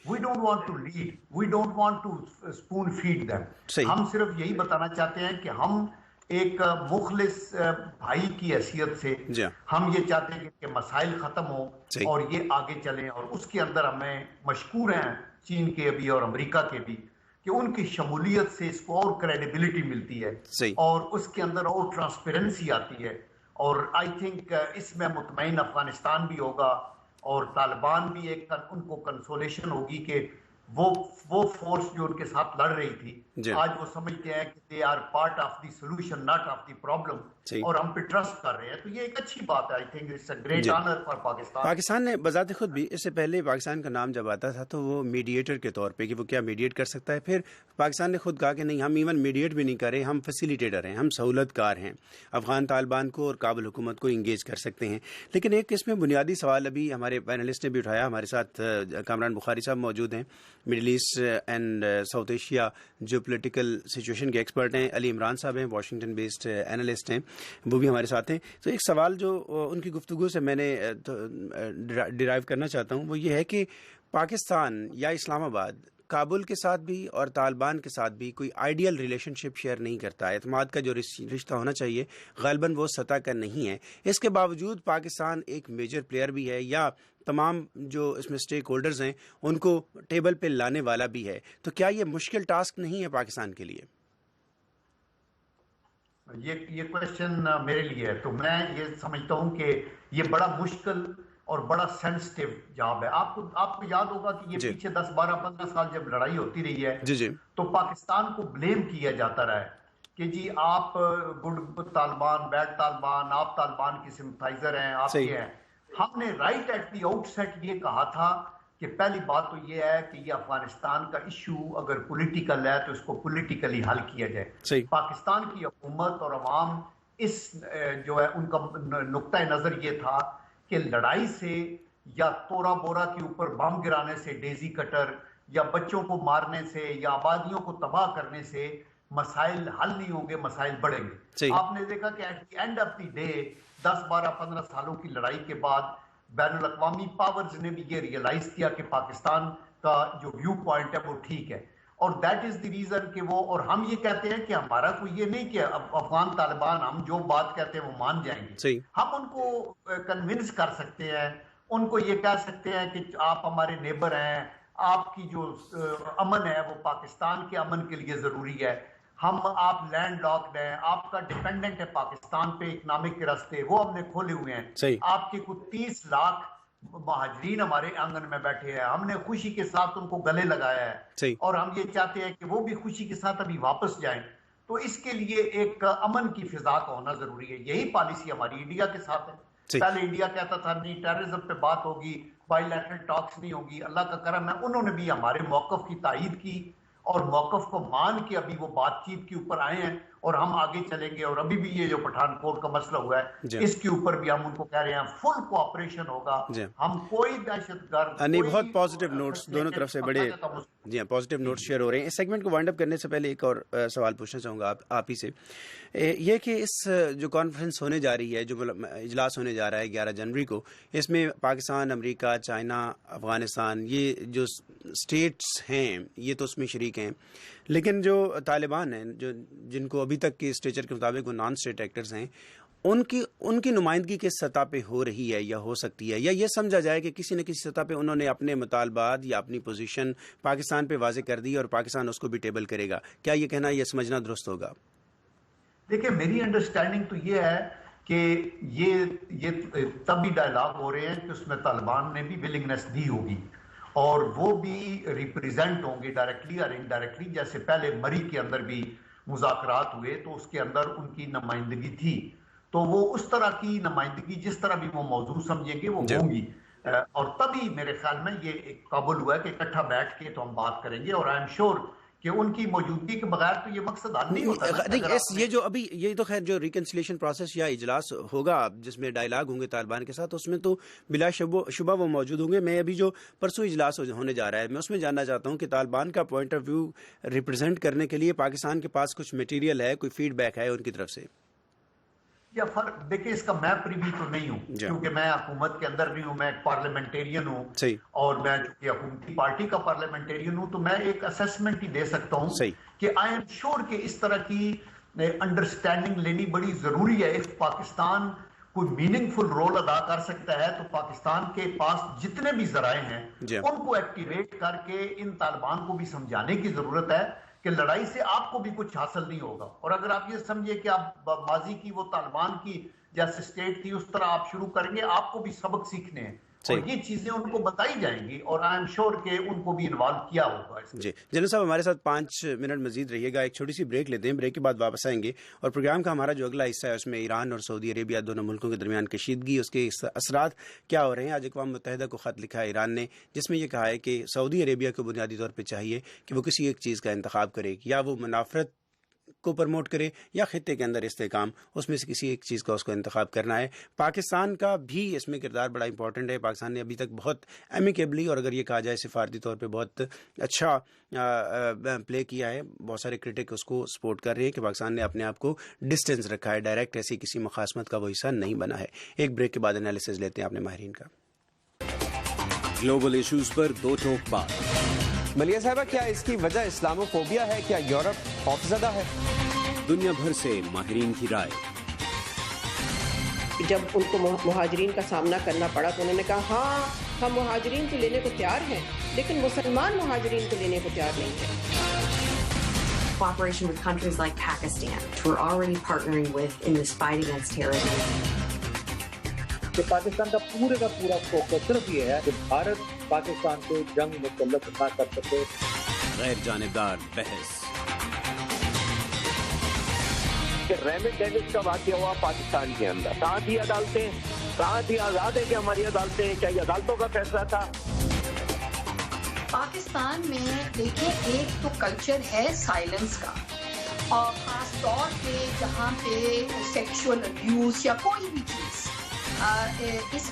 We don't want to lead, we don't want to spoon feed them. ہم صرف یہی بتانا چاہتے ہیں کہ ہم ایک مخلص بھائی کی حیثیت سے ہم یہ چاہتے ہیں کہ مسائل ختم ہوں اور یہ آگے چلیں, اور اس کے اندر ہمیں مشکور ہیں چین کے بھی اور امریکہ کے بھی کہ ان کی شمولیت سے اس کو اور کریڈیبلٹی ملتی ہے اور اس کے اندر اور ٹرانسپیرنسی آتی ہے. اور آئی تھنک اس میں مطمئن افغانستان بھی ہوگا اور طالبان بھی ایک ان کو کنسولیشن ہوگی کہ وہ فورس جو ان کے ساتھ لڑ رہی تھی آج وہ سمجھتے ہیں کہ they are part of the solution not of the problem, اور ہم پہ ٹرسٹ کر رہے ہیں. تو یہ ایک اچھی بات ہے. I think it's a great honor for Pakistan. Pakistan نے بذات خود بھی اس سے پہلے پاکستان کا نام جب آتا تھا تو وہ میڈیٹر کے طور پہ کہ وہ کیا میڈیٹ کر سکتا ہے, پھر پاکستان نے خود کہا کہ نہیں, ہم ایون میڈیٹ بھی نہیں کر رہے, ہم فیسیلیٹیٹر ہیں, ہم سہولت کار ہیں, افغان طالبان کو اور کابل حکومت کو انگیج کر سکتے ہیں. لیکن ایک اس میں بنیادی سوال ابھی ہمارے پینلسٹ نے بھی اٹھایا. ہمارے ساتھ کامران بخاری صاحب موجود ہیں, Middle East and South Asia جو پولیٹیکل سچویشن کے ایکسپرٹ ہیں. علی عمران صاحب ہیں, واشنگٹن بیسڈ اینالسٹ ہیں, وہ بھی ہمارے ساتھ ہیں. تو ایک سوال جو ان کی گفتگو سے میں نے ڈرائیو کرنا چاہتا ہوں وہ یہ ہے کہ پاکستان یا اسلام آباد کابل کے ساتھ بھی اور طالبان کے ساتھ بھی کوئی آئیڈیل ریلیشن شپ شیئر نہیں کرتا. اعتماد کا جو رشتہ ہونا چاہیے غالباً وہ سطح کا نہیں ہے. اس کے باوجود پاکستان ایک میجر پلیئر بھی ہے یا تمام جو اس میں اسٹیک ہولڈرز ہیں ان کو ٹیبل پہ لانے والا بھی ہے. تو کیا یہ مشکل ٹاسک نہیں ہے پاکستان کے لیے؟ یہ کویسچن میرے لیے ہے تو میں یہ سمجھتا ہوں کہ یہ بڑا مشکل اور بڑا سینسٹیو جاب ہے. آپ کو یاد ہوگا کہ یہ پیچھے 10 12 15 سال جب لڑائی ہوتی رہی ہے تو پاکستان کو بلیم کیا جاتا رہا ہے کہ جی آپ گڈ طالبان, بیڈ طالبان, آپ طالبان کی سمپتھائزر ہیں, آپ یہ ہیں. ہم نے right at the outset یہ کہا تھا کہ پہلی بات تو یہ ہے کہ یہ افغانستان کا ایشو اگر پولیٹیکل ہے تو اس کو پولیٹیکلی حل کیا جائے. پاکستان کی حکومت اور عوام اس جو ہے ان کا نقطۂ نظر یہ تھا کہ لڑائی سے یا تورا بورا کے اوپر بم گرانے سے, ڈیزی کٹر یا بچوں کو مارنے سے یا آبادیوں کو تباہ کرنے سے مسائل حل نہیں ہوں گے, مسائل بڑھیں گے. آپ نے دیکھا کہ at the end of the day 10 12 15 سالوں کی لڑائی کے بعد بین الاقوامی پاورز نے بھی یہ ریئلائز کیا کہ پاکستان کا جو ویو پوائنٹ ہے وہ ٹھیک ہے, اور دیٹ از دی ریزن کہ وہ, اور ہم یہ کہتے ہیں کہ ہمارا کوئی یہ نہیں کہ افغان طالبان ہم جو بات کہتے ہیں وہ مان جائیں گے. ہم ان کو کنونس کر سکتے ہیں, ان کو یہ کہہ سکتے ہیں کہ آپ ہمارے نیبر ہیں, آپ کی جو امن ہے وہ پاکستان کے امن کے لیے ضروری ہے. آپ لینڈ لاکڈ ہیں, آپ کا ڈیپینڈنٹ ہے پاکستان پہ اکنامک کے راستے, وہ ہم نے کھولے ہوئے ہیں. آپ کے کچھ 30 لاکھ مہاجرین ہمارے آنگن میں بیٹھے ہیں, ہم نے خوشی کے ساتھ ان کو گلے لگایا ہے اور ہم یہ چاہتے ہیں کہ وہ بھی خوشی کے ساتھ ابھی واپس جائیں. تو اس کے لیے ایک امن کی فضا کا ہونا ضروری ہے. یہی پالیسی ہماری انڈیا کے ساتھ ہے. پہلے انڈیا کہتا تھا نہیں ٹیررزم پہ بات ہوگی, بائی لیٹرل ٹاکس نہیں ہوگی. اللہ کا کرم ہے انہوں نے بھی ہمارے موقف کی تائید کی اور موقف کو مان کے ابھی وہ بات چیت کے اوپر آئے ہیں اور ہم آگے چلیں گے. اور ابھی بھی یہ جو پٹھان کوٹ کا مسئلہ ہوا ہے اس کے اوپر بھی ہم ان کو کہہ رہے ہیں فل کوآپریشن ہوگا. ہم کوئی دہشت گرد بہت پازیٹیو نوٹس دونوں طرف سے بڑے پازیٹیو نوٹس شیئر ہو رہے ہیں. اس سیگمنٹ کو وائنڈ اپ کرنے سے پہلے ایک اور سوال پوچھنا چاہوں گا آپ ہی سے, یہ کہ اس جو کانفرنس ہونے جا رہی ہے, جو اجلاس ہونے جا رہا ہے 11 جنوری کو, اس میں پاکستان, امریکہ, چائنا, افغانستان, یہ جو اسٹیٹس ہیں یہ تو اس میں شریک ہیں, لیکن جو طالبان ہیں جو جن کو ابھی تک کے اسٹیچر کے مطابق وہ نان اسٹیٹ ایکٹرز ہیں, ان کی نمائندگی کس سطح پہ ہو رہی ہے یا ہو سکتی ہے، یا یہ سمجھا جائے کہ کسی نہ کسی سطح پہ انہوں نے اپنے مطالبات یا اپنی پوزیشن پاکستان پہ واضح کر دی اور پاکستان اس کو بھی ٹیبل کرے گا؟ کیا یہ کہنا، یہ سمجھنا درست ہوگا؟ دیکھیں میری انڈرسٹینڈنگ تو یہ ہے کہ یہ تب بھی ڈائلاگ ہو رہے ہیں کہ اس میں طالبان نے بھی ولنگنس دی ہوگی اور وہ بھی ریپریزنٹ ہوں گے ڈائریکٹلی اور انڈائریکٹلی. جیسے پہلے مری کے اندر بھی مذاکرات ہوئے تو اس کے اندر ان کی نمائندگی تھی، تو وہ اس طرح کی نمائندگی جس طرح بھی وہ موضوع سمجھیں گے وہ ہوں گی، اور تبھی میرے خیال میں یہ قابل ہوا ہے کہ اکٹھا بیٹھ کے تو ہم بات کریں گے. اور آئی ایم شیور کہ ان کی موجودگی کے بغیر تو یہ مقصد حل نہیں ہوتا. یہ جو ابھی یہ تو خیر جو ریکنسیلیشن پروسیس یا اجلاس ہوگا جس میں ڈائلاگ ہوں گے طالبان کے ساتھ، اس میں تو بلا شبہ وہ موجود ہوں گے. میں ابھی جو پرسوں اجلاس ہونے جا رہا ہے میں اس میں جاننا چاہتا ہوں کہ طالبان کا پوائنٹ آف ویو ریپرزینٹ کرنے کے لیے پاکستان کے پاس کچھ مٹیریل ہے، کوئی فیڈ بیک ہے ان کی طرف سے؟ یا فرق دیکھیں اس کا میں پریوی تو نہیں ہوں کیونکہ میں حکومت کے اندر نہیں ہوں، میں ایک پارلیمنٹیرین ہوں اور میں چونکہ حکومتی پارٹی کا پارلیمنٹیرین ہوں تو میں ایک اسیسمنٹ ہی دے سکتا ہوں کہ آئی ایم شیور کہ اس طرح کی انڈرسٹینڈنگ لینی بڑی ضروری ہے. اس پاکستان کوئی میننگ فل رول ادا کر سکتا ہے تو پاکستان کے پاس جتنے بھی ذرائع ہیں ان کو ایکٹیویٹ کر کے ان طالبان کو بھی سمجھانے کی ضرورت ہے کہ لڑائی سے آپ کو بھی کچھ حاصل نہیں ہوگا. اور اگر آپ یہ سمجھے کہ آپ ماضی کی وہ طالبان کی جیسے اسٹیٹ تھی اس طرح آپ شروع کریں گے، آپ کو بھی سبق سیکھنے ہیں اور یہ چیزیں ان کو بتائی جائیں گی اور آئی ایم شیور کہ ان کو بھی انوالو کیا ہوگا. جی جنرل صاحب ہمارے ساتھ 5 منٹ مزید رہیے گا، ایک چھوٹی سی بریک لیتے ہیں، بریک کے بعد واپس آئیں گے اور پروگرام کا ہمارا جو اگلا حصہ ہے اس میں ایران اور سعودی عربیہ دونوں ملکوں کے درمیان کشیدگی، اس کے اثرات کیا ہو رہے ہیں. آج اقوام متحدہ کو خط لکھا ہے ایران نے جس میں یہ کہا ہے کہ سعودی عربیہ کو بنیادی طور پہ چاہیے کہ وہ کسی ایک چیز کا انتخاب کرے، یا وہ منافرت کو پرموٹ کرے یا خطے کے اندر استحکام، اس میں سے کسی ایک چیز کا اس کو انتخاب کرنا ہے. پاکستان کا بھی اس میں کردار بڑا امپورٹنٹ ہے. پاکستان نے ابھی تک بہت ایمیکیبلی اور اگر یہ کہا جائے سفارتی طور پہ بہت اچھا پلے کیا ہے. بہت سارے کرٹک اس کو سپورٹ کر رہے ہیں کہ پاکستان نے اپنے آپ کو ڈسٹینس رکھا ہے، ڈائریکٹ ایسی کسی مخاصمت کا وہ حصہ نہیں بنا ہے. ایک بریک کے بعد انالیسز لیتے ہیں اپنے ماہرین کا. گلوبل ایشوز پر دو ٹوک بات. ملیہ صاحبہ، کیا اس کی وجہ اسلاموفوبیا ہے؟ کیا یورپ خوفزدہ ہے؟ دنیا بھر سے ماہرین کی رائے. جب ان کو مہاجرین کا سامنا کرنا پڑا تو انہوں نے کہا ہاں ہم مہاجرین کو لینے کو تیار ہیں لیکن مسلمان مہاجرین کو لینے کو تیار نہیں ہیں. Cooperation with countries like Pakistan, who we're already partnering with in this fight against terrorism. کہ پاکستان کا پورا فوکس صرف یہ ہے کہ بھارت پاکستان کو جنگ مسلط نہ کر سکے. غیر جانبدار بحث. کہ ریمنڈ ڈیوس کا واقعہ ہوا پاکستان کے اندر، کہاں تھی عدالتیں، کہاں تھی آزاد ہے کہ ہماری عدالتیں، کیا یہ عدالتوں کا فیصلہ تھا؟ پاکستان میں دیکھیں ایک تو کلچر ہے سائلنس کا، اور خاص طور پہ جہاں پہ سیکشول ابیوز یا کوئی بھی چیز اس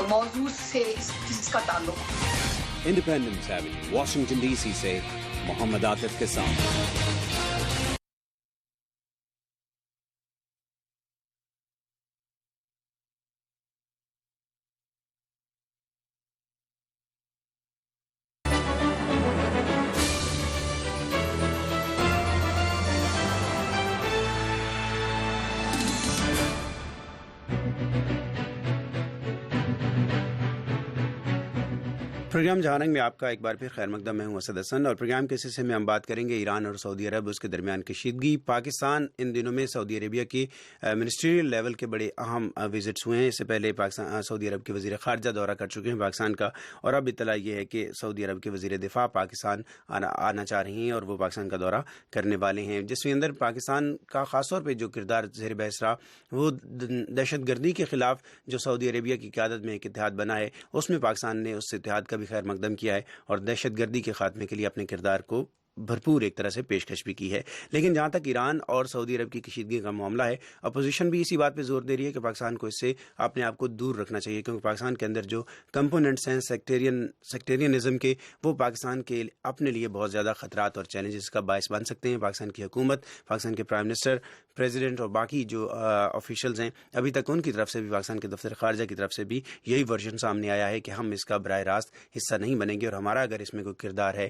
موضوع سے اس کا تعلق. Independence Avenue, Washington D C سے محمد عاطف کے ساتھ. پروگرام جہانگں میں آپ کا ایک بار پھر خیر مقدم. میں ہوں اسد حسن اور پروگرام کے سلسلے میں ہم بات کریں گے ایران اور سعودی عرب، اس کے درمیان کشیدگی. پاکستان ان دنوں میں سعودی عربیہ کی منسٹریل لیول کے بڑے اہم وزٹس ہوئے ہیں. اس سے پہلے پاکستان سعودی عرب کے وزیر خارجہ دورہ کر چکے ہیں پاکستان کا، اور اب اطلاع یہ ہے کہ سعودی عرب کے وزیر دفاع پاکستان آنا چاہ رہی ہیں اور وہ پاکستان کا دورہ کرنے والے ہیں، جس کے اندر پاکستان کا خاص طور پہ جو کردار زیر بحث رہا وہ دہشت گردی کے خلاف جو سعودی عربیہ کی قیادت میں ایک اتحاد بنا ہے، اس میں پاکستان نے اس اتحاد کا بھی خیر مقدم کیا ہے اور دہشت گردی کے خاتمے کے لیے اپنے کردار کو بھرپور ایک طرح سے پیشکش بھی کی ہے. لیکن جہاں تک ایران اور سعودی عرب کی کشیدگی کا معاملہ ہے، اپوزیشن بھی اسی بات پہ زور دے رہی ہے کہ پاکستان کو اس سے اپنے آپ کو دور رکھنا چاہیے، کیونکہ پاکستان کے اندر جو کمپوننٹس ہیں سیکٹیرینزم کے، وہ پاکستان کے اپنے لیے بہت زیادہ خطرات اور چیلنجز کا باعث بن سکتے ہیں. پاکستان کی حکومت، پاکستان کے پرائم منسٹر، پریزیڈنٹ اور باقی جو آفیشلز ہیں، ابھی تک ان کی طرف سے بھی، پاکستان کے دفتر خارجہ کی طرف سے بھی یہی ورژن سامنے آیا ہے کہ ہم اس کا براہ راست حصہ نہیں بنیں گے اور ہمارا اگر اس میں کوئی کردار ہے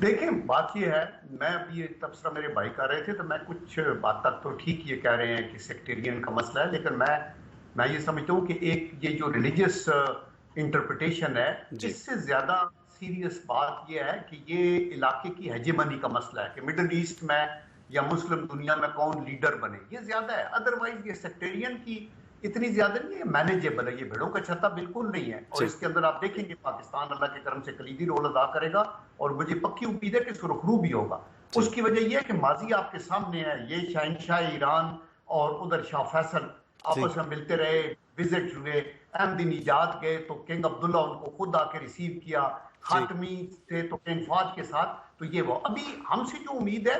دیکھیں بات یہ ہے، میں ابھی یہ تبصرہ میرے بھائی کر رہے تھے تو میں کچھ بات تک تو ٹھیک یہ کہہ رہے ہیں کہ سیکٹیرین کا مسئلہ ہے، لیکن میں یہ سمجھتا ہوں کہ ایک یہ جو ریلیجس انٹرپریٹیشن ہے اس سے زیادہ سیریس بات یہ ہے کہ یہ علاقے کی ہیجمنی کا مسئلہ ہے کہ مڈل ایسٹ میں یا مسلم دنیا میں کون لیڈر بنے، یہ زیادہ ہے. ادروائز یہ سیکٹیرین کی اتنی زیادہ نہیں ہے، مینیجیبل ہے، یہ بھیڑوں کا چھتا بالکل نہیں ہے. اور اس کے اندر آپ دیکھیں گے پاکستان اللہ کے کرم سے کلیدی رول ادا کرے گا اور مجھے پکی امید ہے کہ سرخرو بھی ہوگا. اس کی وجہ یہ ہے کہ ماضی آپ کے سامنے ہے، یہ شہنشاہ ایران اور ادھر شاہ فیصل آپس میں ملتے رہے، وزٹ ہوئے، احمد نژاد گئے تو کنگ عبداللہ ان کو خود آ کے ریسیو کیا، خاتمی تھے تو کنگ فاج کے ساتھ. تو یہ وہ ابھی ہم سے جو امید ہے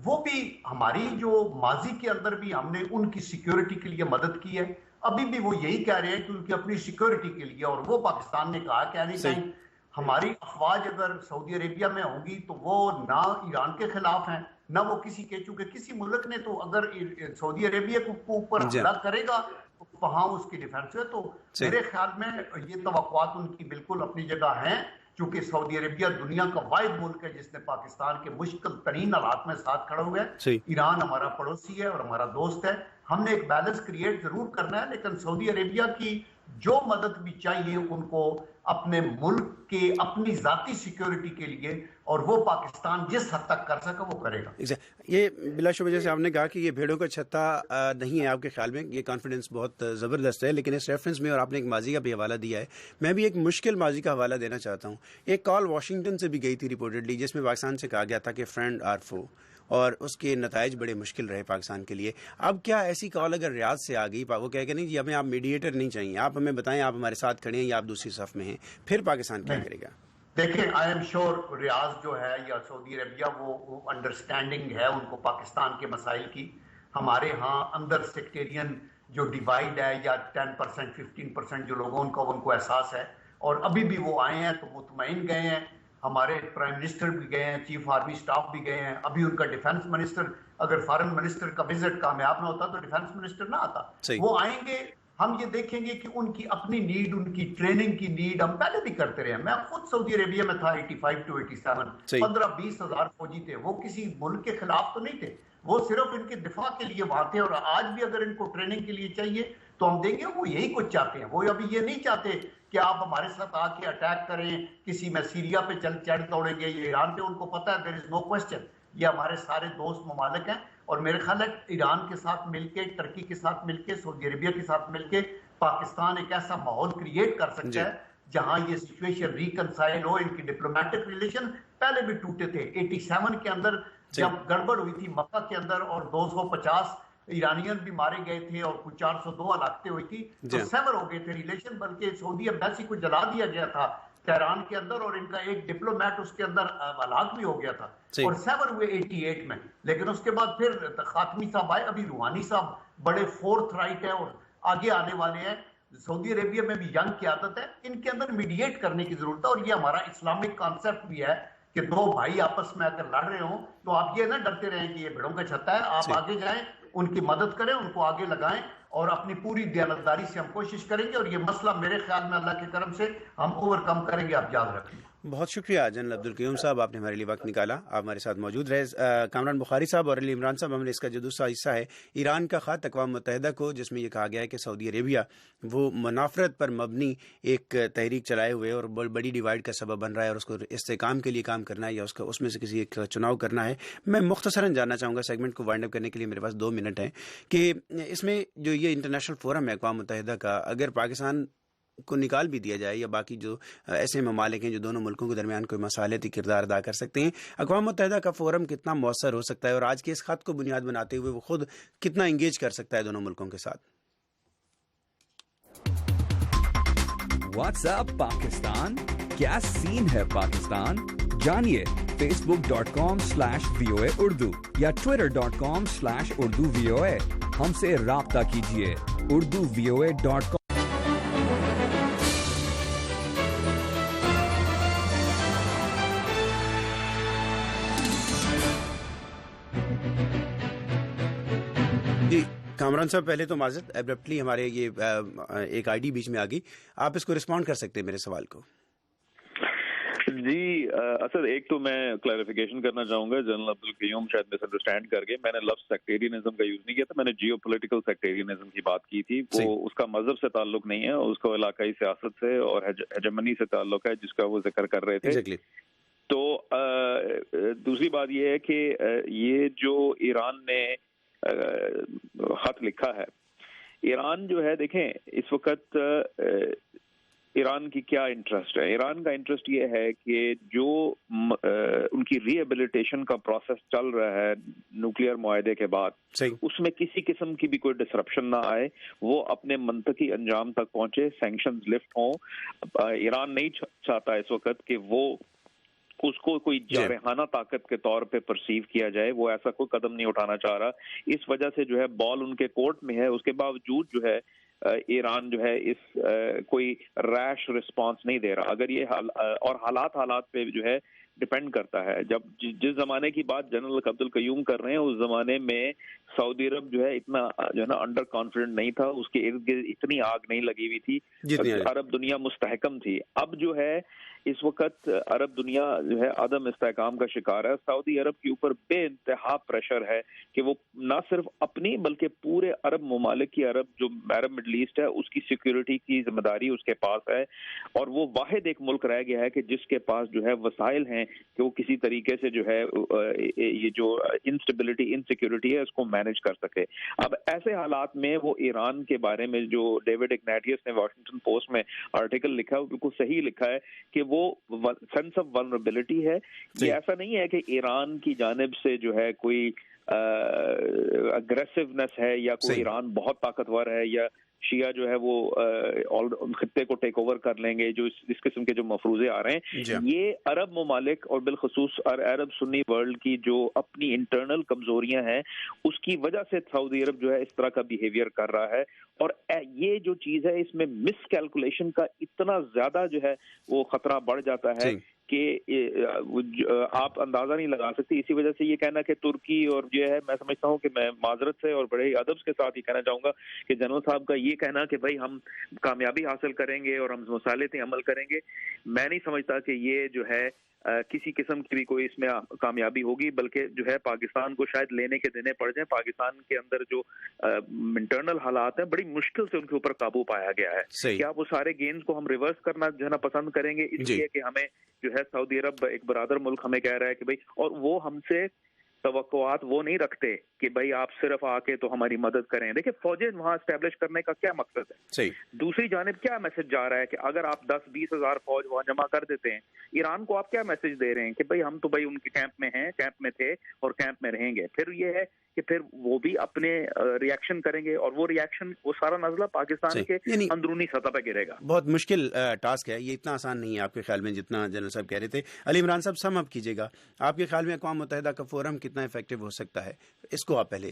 وہ بھی ہماری جو ماضی کے اندر بھی ہم نے ان کی سیکیورٹی کے لیے مدد کی ہے، ابھی بھی وہ یہی کہہ رہے ہیں کہ ان کی اپنی سیکیورٹی کے لیے. اور وہ پاکستان نے کہا کہ اینی ٹائم ہماری افواج اگر سعودی عربیہ میں ہوں گی تو وہ نہ ایران کے خلاف ہیں نہ وہ کسی کے، چونکہ کسی ملک نے تو اگر سعودی عربیہ کے اوپر حملہ کرے گا تو وہاں اس کی ڈیفینس ہے. تو میرے خیال میں یہ توقعات ان کی بالکل اپنی جگہ ہیں، چونکہ سعودی عربیہ دنیا کا واحد ملک ہے جس نے پاکستان کے مشکل ترین حالات میں ساتھ کھڑا ہوا ہے. ایران ہمارا پڑوسی ہے اور ہمارا دوست ہے، ہم نے ایک بیلنس کریٹ ضرور کرنا ہے، لیکن سعودی عربیہ کی جو مدد بھی چاہیے ان کو اپنے ملک کے اپنی ذاتی سیکیورٹی کے لیے، اور وہ پاکستان جس حد تک کر سکا وہ کرے گا. یہ بلا شبہ جیسے آپ نے کہا کہ یہ بھیڑوں کا چھتا نہیں ہے آپ کے خیال میں، یہ کانفیڈنس بہت زبردست ہے، لیکن اس ریفرنس میں اور آپ نے ایک ماضی کا بھی حوالہ دیا ہے، میں بھی ایک مشکل ماضی کا حوالہ دینا چاہتا ہوں. ایک کال واشنگٹن سے بھی گئی تھی ریپورٹڈلی، جس میں پاکستان سے کہا گیا تھا کہ فرینڈ آر فو، اور اس کے نتائج بڑے مشکل رہے پاکستان کے لیے. اب کیا ایسی کال اگر ریاض سے آ گئی، وہ کہے کہ نہیں جی ہمیں آپ میڈیٹر نہیں چاہیے، آپ ہمیں بتائیں آپ ہمارے ساتھ کھڑے ہیں یا آپ دوسری صف میں ہیں، پھر پاکستان کیا کرے گا؟ دیکھیں آئی ایم شیور ریاض جو ہے یا سعودی عربیہ وہ انڈرسٹینڈنگ ہے ان کو پاکستان کے مسائل کی. ہمارے ہاں اندر سیکٹیرین جو ڈیوائڈ ہے یا 10% 15% جو لوگوں ان کو احساس ہے، اور ابھی بھی وہ آئے ہیں تو مطمئن گئے ہیں. ہمارے پرائم منسٹر بھی گئے ہیں، چیف آرمی سٹاف بھی گئے ہیں، ابھی ان کا ڈیفنس منسٹر، اگر فارن منسٹر کا وزٹ کامیاب نہ ہوتا تو ڈیفنس منسٹر نہ آتا. وہ آئیں گے، ہم یہ دیکھیں گے کہ ان کی اپنی نیڈ، ان کی ٹریننگ کی نیڈ ہم پہلے بھی کرتے رہے ہیں. میں خود سعودی عربیہ میں تھا 85 to 87، 15-20 ہزار فوجی تھے، وہ کسی ملک کے خلاف تو نہیں تھے، وہ صرف ان کے دفاع کے لیے وہاں تھے. اور آج بھی اگر ان کو ٹریننگ کے لیے چاہیے تو ہم دیں گے. وہ یہی کچھ چاہتے ہیں، وہ ابھی یہ نہیں چاہتے کہ آپ ہمارے ساتھ آ کے اٹیک کریں، کسی میں سیریا پہ چڑھ دوڑیں گے یا ایران پہ. ان کو پتہ ہے there is no question، یہ ہمارے سارے دوست ممالک ہیں. اور میرے خیال ہے ایران کے ساتھ مل کے، ترکی کے ساتھ مل کے، سعودی عربیہ کے ساتھ مل کے پاکستان ایک ایسا ماحول کریٹ کر سکتا ہے جہاں یہ سچویشن ریکنسائل ہو. ان کی ڈپلومیٹک ریلیشن پہلے بھی ٹوٹے تھے، 87 کے اندر جب گڑبڑ ہوئی تھی مکہ کے اندر اور 250 ایرانین بھی مارے گئے تھے اور کچھ 402 ہلاکتیں ہوئی تھی، تو سیور ہو گئے تھے ریلیشن. بلکہ سعودی ایمبیسی کو جلا دیا گیا تھا تہران کے اندر، اور ان کا ایک ڈپلومیٹ اس کے اندر ہلاک بھی ہو گیا تھا، اور سیور ہوئے 88 میں. لیکن اس کے بعد پھر خاتمی صاحب آئے، ابھی روحانی صاحب بڑے فورتھ رائٹ ہے اور آگے آنے والے ہیں. سعودی عربیہ میں بھی ینگ قیادت ہے، ان کے اندر میڈیٹ کرنے کی ضرورت ہے. اور یہ ہمارا اسلامک کانسیپٹ بھی ہے کہ دو بھائی آپس میں اگر لڑ رہے ہوں تو آپ یہ نہ ڈرتے رہیں کہ یہ بھیڑوں کا چھتا ہے، آپ آگے جائیں، ان کی مدد کریں، ان کو آگے لگائیں، اور اپنی پوری دیانتداری سے ہم کوشش کریں گے. اور یہ مسئلہ میرے خیال میں اللہ کے کرم سے ہم اوور کم کریں گے، آپ یاد رکھیں. بہت شکریہ جنرل عبدالقیوم صاحب، آپ نے ہمارے لیے وقت نکالا، آپ ہمارے ساتھ موجود رہے. کامران بخاری صاحب اور علی عمران صاحب، ہم نے اس کا جو دوسرا حصہ ہے ایران کا خط اقوام متحدہ کو، جس میں یہ کہا گیا ہے کہ سعودی عربیہ وہ منافرت پر مبنی ایک تحریک چلائے ہوئے اور بڑی ڈیوائڈ کا سبب بن رہا ہے، اور اس کو استحکام کے لیے کام کرنا ہے یا اس میں سے کسی ایک چناؤ کرنا ہے. میں مختصراً جاننا چاہوں گا، سیگمنٹ کو وائنڈ اپ کرنے کے لیے میرے پاس 2 منٹ ہیں، کہ اس میں جو یہ انٹرنیشنل فورم ہے اقوام متحدہ کا، اگر پاکستان کو نکال بھی دیا جائے یا باقی جو ایسے ممالک ہیں جو دونوں ملکوں کے درمیان کوئی مصالحتی کردار ادا کر سکتے ہیں، اقوام متحدہ کا فورم کتنا مؤثر ہو سکتا ہے، اور آج کے اس خط کو بنیاد بناتے ہوئے وہ خود کتنا انگیج کر سکتا ہے دونوں ملکوں کے ساتھ؟ واٹس ایپ پاکستان، کیا سین ہے پاکستان؟ جانیے facebook.com/VOA Urdu یا twitter.com/Urdu VOA. ہم سے رابطہ کیجیے urduvoa.com. جی کامران صاحب، پہلے تو معذرت، ایبرپٹلی ہمارے یہ ایک آئی ڈی بیچ میں آ گئی، آپ اس کو رسپونڈ کر سکتے ہیں میرے سوال کو. جی اسد، ایک تو میں کلیریفیکیشن کرنا چاہوں گا، جنرل عبدالقیوم شاید مس انڈرسٹینڈ کر گئے، میں نے لفظ سیکٹیرینزم کا یوز نہیں کیا تھا، میں نے جیو پولیٹیکل سیکٹیرینزم کی بات کی تھی. وہ اس کا مذہب سے تعلق نہیں ہے، اس کو علاقائی سیاست سے اور ہیجمنی سے تعلق ہے جس کا وہ ذکر کر رہے تھے. تو دوسری بات یہ ہے کہ یہ جو ایران نے خط لکھا ہے، ایران جو ہے دیکھیں اس وقت ایران کی کیا انٹرسٹ ہے. ایران کا انٹرسٹ یہ ہے کہ جو ان کی ری ایبلیٹیشن کا پروسیس چل رہا ہے نیوکلیئر معاہدے کے بعد، اس میں کسی قسم کی بھی کوئی ڈسرپشن نہ آئے، وہ اپنے منطقی انجام تک پہنچے، سینکشنز لفٹ ہوں. ایران نہیں چاہتا اس وقت کہ وہ اس کو کوئی جارحانہ طاقت کے طور پہ پرسیو کیا جائے، وہ ایسا کوئی قدم نہیں اٹھانا چاہ رہا. اس وجہ سے جو ہے بال ان کے کورٹ میں ہے. اس کے باوجود جو ہے ایران جو ہے اس کوئی ریش رسپانس نہیں دے رہا. اگر یہ اور حالات پہ جو ہے ڈپینڈ کرتا ہے. جب جس زمانے کی بات جنرل عبدالقیوم کر رہے ہیں اس زمانے میں سعودی عرب جو ہے اتنا جو ہے نا انڈر کانفیڈنٹ نہیں تھا، اس کے ارد گرد اتنی آگ نہیں لگی ہوئی تھی، عرب دنیا مستحکم تھی. اب جو ہے اس وقت عرب دنیا جو ہے عدم استحکام کا شکار ہے. سعودی عرب کے اوپر بے انتہا پریشر ہے کہ وہ نہ صرف اپنی بلکہ پورے عرب ممالک کی، عرب مڈل ایسٹ ہے اس کی سیکیورٹی کی ذمہ داری اس کے پاس ہے، اور وہ واحد ایک ملک رہ گیا ہے کہ جس کے پاس جو ہے وسائل ہیں کہ وہ کسی طریقے سے جو ہے یہ جو انسٹیبلٹی انسیکیورٹی ہے اس کو مینج کر سکے. اب ایسے حالات میں وہ ایران کے بارے میں جو ڈیوڈ اگنیٹیس نے واشنگٹن پوسٹ میں آرٹیکل لکھا ہے وہ بالکل صحیح لکھا ہے کہ وہ سینس آف ولنریبلٹی ہے. یہ ایسا نہیں ہے کہ ایران کی جانب سے جو ہے کوئی اگریسونیس ہے یا کوئی ایران بہت طاقتور ہے یا شیعہ جو ہے وہ خطے کو ٹیک اوور کر لیں گے، جو اس قسم کے جو مفروضے آ رہے ہیں. یہ عرب ممالک اور بالخصوص عرب سنی ورلڈ کی جو اپنی انٹرنل کمزوریاں ہیں اس کی وجہ سے سعودی عرب جو ہے اس طرح کا بیہیویئر کر رہا ہے. اور یہ جو چیز ہے اس میں مس کیلکولیشن کا اتنا زیادہ جو ہے وہ خطرہ بڑھ جاتا ہے کہ آپ اندازہ نہیں لگا سکتے. اسی وجہ سے یہ کہنا کہ ترکی اور یہ ہے، میں سمجھتا ہوں کہ میں معذرت سے اور بڑے ادب کے ساتھ یہ کہنا چاہوں گا کہ جنرل صاحب کا یہ کہنا کہ بھائی ہم کامیابی حاصل کریں گے اور ہم مصالحتی عمل کریں گے، میں نہیں سمجھتا کہ یہ جو ہے کسی قسم کی بھی کوئی اس میں کامیابی ہوگی، بلکہ جو ہے پاکستان کو شاید لینے کے دینے پڑ جائیں. پاکستان کے اندر جو انٹرنل حالات ہیں بڑی مشکل سے ان کے اوپر قابو پایا گیا ہے. کیا وہ سارے گینز کو ہم ریورس کرنا جو ہے نا پسند کریں گے اس لیے کہ ہمیں جو ہے سعودی عرب ایک برادر ملک ہمیں کہہ رہا ہے کہ بھائی، اور وہ ہم سے توقعات وہ نہیں رکھتے کہ بھائی آپ صرف آ کے تو ہماری مدد کریں. دیکھیں فوجیں وہاں اسٹیبلش کرنے کا کیا مقصد ہے، دوسری جانب کیا میسج جا رہا ہے کہ اگر آپ 10-20 ہزار فوج وہاں جمع کر دیتے ہیں، ایران کو آپ کیا میسج دے رہے ہیں کہ بھائی ہم تو بھائی ان کے کیمپ میں ہیں، کیمپ میں تھے اور کیمپ میں رہیں گے. پھر یہ ہے کہ پھر وہ بھی اپنے ریاکشن کریں گے اور وہ ریاکشن وہ سارا نزلہ پاکستان کے اندرونی سطح پہ گرے گا. بہت مشکل ٹاسک ہے یہ، اتنا آسان نہیں ہے آپ کے خیال میں جتنا جنرل صاحب کہہ رہے تھے. علی عمران صاحب سم اپ کیجیے گا، آپ کے خیال میں اقوام متحدہ کا فورم کتنا افیکٹو ہو سکتا ہے؟ اس کو آپ پہلے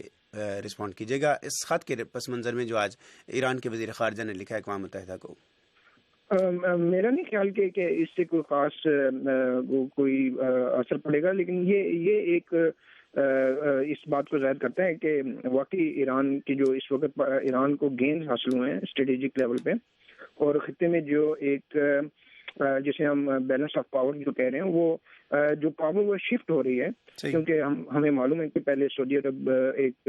رسپونڈ کیجیے گا اس خط کے پس منظر میں جو آج ایران کے وزیر خارجہ نے لکھا ہے اقوام متحدہ کو. میرا نہیں خیال کہ اس سے کوئی خاص کوئی اثر پڑے گا، لیکن یہ ایک اس بات کو ظاہر کرتا ہے کہ واقعی ایران کی جو اس وقت ایران کو گینز حاصل ہوئے ہیں اسٹریٹجک لیول پہ، اور خطے میں جو ایک جسے ہم بیلنس آف پاور جو کہہ رہے ہیں، وہ جو پاور وہ شفٹ ہو رہی ہے، کیونکہ ہمیں معلوم ہے کہ پہلے سعودی عرب ایک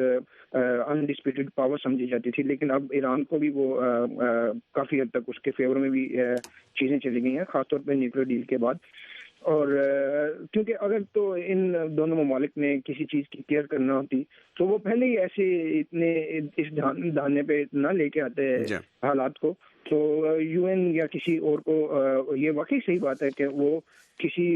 انڈسپیوٹڈ پاور سمجھی جاتی تھی، لیکن اب ایران کو بھی وہ کافی حد تک اس کے فیور میں بھی چیزیں چلی گئی ہیں، خاص طور پہ نیوکلیر ڈیل کے بعد. اور کیونکہ اگر تو ان دونوں ممالک نے کسی چیز کی کیئر کرنا ہوتی تو وہ پہلے ہی ایسے اتنے اس دھانے پہ نہ لے کے آتے حالات کو. تو یو این یا کسی اور کو یہ واقعی صحیح بات ہے کہ وہ کسی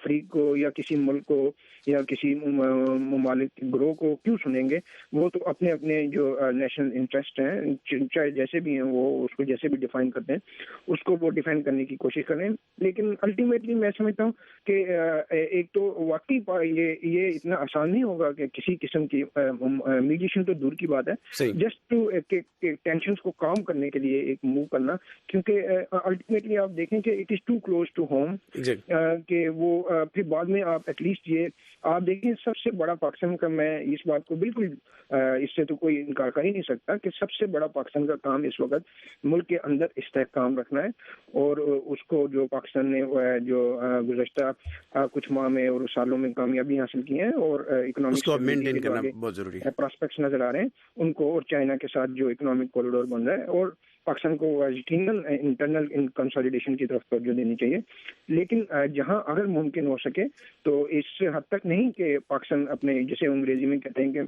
فریق کو یا کسی ملک کو یا کسی ممالک گروہ کو کیوں سنیں گے. وہ تو اپنے اپنے جو نیشنل انٹرسٹ ہیں چاہے جیسے بھی ہیں وہ اس کو جیسے بھی ڈیفائن کرتے ہیں اس کو وہ ڈیفائن کرنے کی کوشش کریں. لیکن الٹیمیٹلی میں سمجھتا ہوں کہ ایک تو واقعی یہ اتنا آسان نہیں ہوگا کہ کسی قسم کی میڈیشن تو دور کی بات ہے، جسٹ ٹو ٹینشنز کو کام کرنے کے لیے ایک موو کرنا, کیونکہ الٹیمیٹلی آپ دیکھیں کہ it is too close to home, کہ وہ پھر بعد میں آپ ایٹ لیسٹ یہ آپ دیکھیں سب سے بڑا پاکستان کا, میں اس بات کو بالکل اس سے تو کوئی انکار کر ہی نہیں سکتا کہ سب سے بڑا پاکستان کا کام اس وقت ملک کے اندر استحکام رکھنا ہے, اور اس کو جو پاکستان نے جو گزشتہ کچھ ماہ میں اور سالوں میں کامیابی حاصل کی ہیں اور اکنامک پراسپیکٹس نظر آ رہے ہیں ان کو, اور چائنا کے ساتھ جو اکنامک کوریڈور بن رہا ہے, اور پاکستان کو انٹرنل کنسالیڈیشن کی طرف توجہ دینی چاہیے. لیکن جہاں اگر ممکن ہو سکے تو اس حد تک نہیں کہ پاکستان اپنے جسے انگریزی میں کہتے ہیں کہ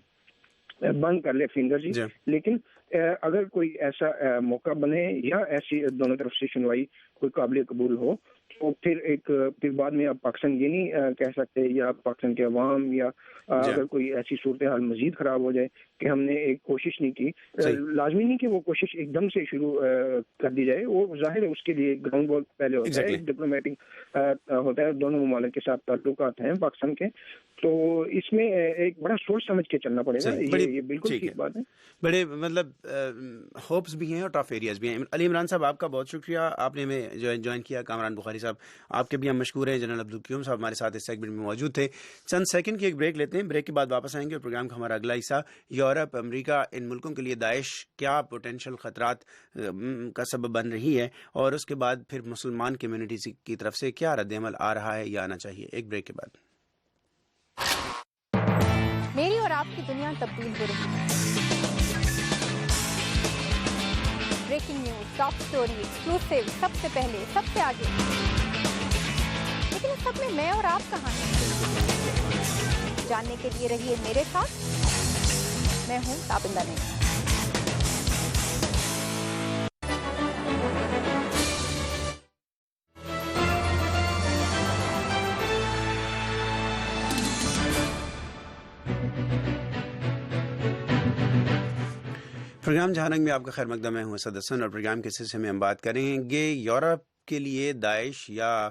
بند کر لے فنگر جی, لیکن اگر کوئی ایسا موقع بنے یا ایسی دونوں طرف سے سنوائی کوئی قابل قبول ہو تو پھر بعد میں آپ پاکستان یہ نہیں کہہ سکتے یا پاکستان کے عوام یا اگر کوئی ایسی صورتحال مزید خراب ہو جائے کہ ہم نے ایک کوشش نہیں کی, لازمی نہیں کہ وہ کوشش ایک دم سے شروع کر دی جائے, وہ ظاہر ہے اس کے لیے گراؤنڈ ورک پہلے ہوتا ہے, ڈپلومیٹک ہوتا ہے, دونوں ممالک کے ساتھ تعلقات ہیں پاکستان کے, تو اس میں ایک بڑا سوچ سمجھ کے چلنا پڑے گا. یہ بالکل ٹھیک بات ہے. بڑے مطلب ہوپس بھی ہیں اور ٹف ایریاز بھی ہیں. علی عمران صاحب آپ کا بہت شکریہ, آپ نے ہمیں جوائن کیا. کامران بخاری صاحب آپ کے بھی ہم مشکور ہیں. جنرل عبدالقیوم صاحب ہمارے ساتھ اس سیگمنٹ میں موجود تھے. چند سیکنڈ کی ایک بریک لیتے ہیں, بریک کے بعد واپس آئیں گے اور پروگرام کا ہمارا اگلا حصہ یورپ, امریکہ, ان ملکوں کے لیے داعش کیا پوٹینشیل خطرات کا سبب بن رہی ہے, اور اس کے بعد پھر مسلمان کمیونٹی کی طرف سے کیا رد عمل آ رہا ہے یا آنا چاہیے. ایک بریک کے بعد. میری اور آپ کی دنیا تبدیل ہو رہی ہے. Breaking news, top story, exclusive, سب سے پہلے, سب سے آگے. لیکن اس سب میں میں اور آپ کہاں ہیں؟ جاننے کے لیے رہیے میرے ساتھ. میں ہوں تابندہ نہیں. پروگرام جہانگ میں آپ کا خیر مقدم ہے. ہوں اسد حسن, اور پروگرام کے سلسلے میں ہم بات کریں گے یورپ کے لیے داعش یا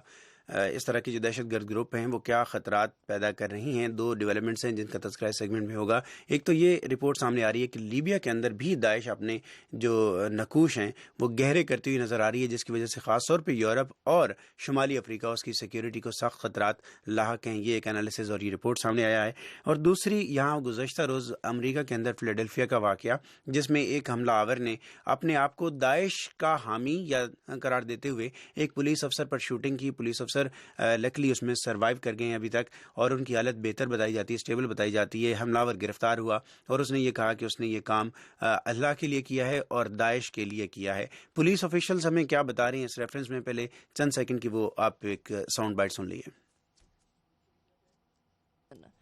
اس طرح کے جو دہشت گرد گروپ ہیں وہ کیا خطرات پیدا کر رہی ہیں. دو ڈیولپمنٹس ہیں جن کا تذکرہ اس سیگمنٹ میں ہوگا. ایک تو یہ رپورٹ سامنے آ رہی ہے کہ لیبیا کے اندر بھی داعش اپنے جو نقوش ہیں وہ گہرے کرتی ہوئی نظر آ رہی ہے, جس کی وجہ سے خاص طور پہ یورپ اور شمالی افریقہ اس کی سیکیورٹی کو سخت خطرات لاحق ہیں. یہ ایک انالیسز اور یہ رپورٹ سامنے آیا ہے. اور دوسری یہاں گزشتہ روز امریکہ کے اندر فلیڈلفیا کا واقعہ, جس میں ایک حملہ آور نے اپنے آپ کو داعش کا حامی یا قرار دیتے ہوئے ایک پولیس افسر پر شوٹنگ کی. پولیس افسر لکلی اس میں سروائیو کر گئے ہیں ابھی تک, اور ان کی حالت بہتر بتائی جاتی ہے, اسٹیبل بتائی جاتی ہے. حملہ آور گرفتار ہوا اور اس نے یہ کہا کہ اس نے یہ کام اللہ کے لیے کیا ہے اور داعش کے لیے کیا ہے. پولیس آفیشلز ہمیں کیا بتا رہے ہیں اس ریفرنس میں, پہلے چند سیکنڈ کی وہ آپ ایک ساؤنڈ بائٹ سن لیے.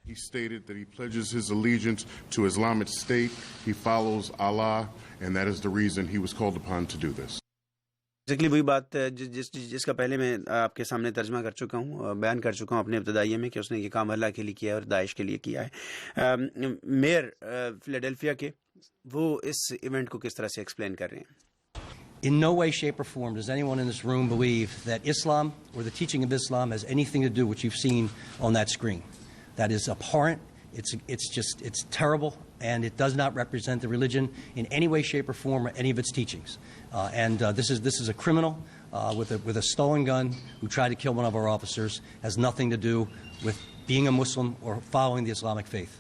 He stated that he pledges his allegiance to Islamic State. He follows Allah, and that is the reason he was called upon to do this. Exactly وہی بات جس کا پہلے میں آپ کے سامنے ترجمہ کر چکا ہوں, بیان کر چکا ہوں اپنے ابتدائیے میں, کہ اس نے یہ کام اللہ کے لیے کیا ہے اور داعش کے لیے کیا ہے. میئر فلیڈلفیا کے وہ اس ایونٹ کو کس طرح سے ایکسپلین کر رہے ہیں. In no way, shape, or form does anyone in this room believe that Islam or the teaching of Islam has anything to do with what you've seen on that screen. That is abhorrent. It's terrible, and it does not represent the religion in any way, shape, or form, or any of its teachings. This is a criminal with a stolen gun who tried to kill one of our officers. Has nothing to do with being a Muslim or following the Islamic faith.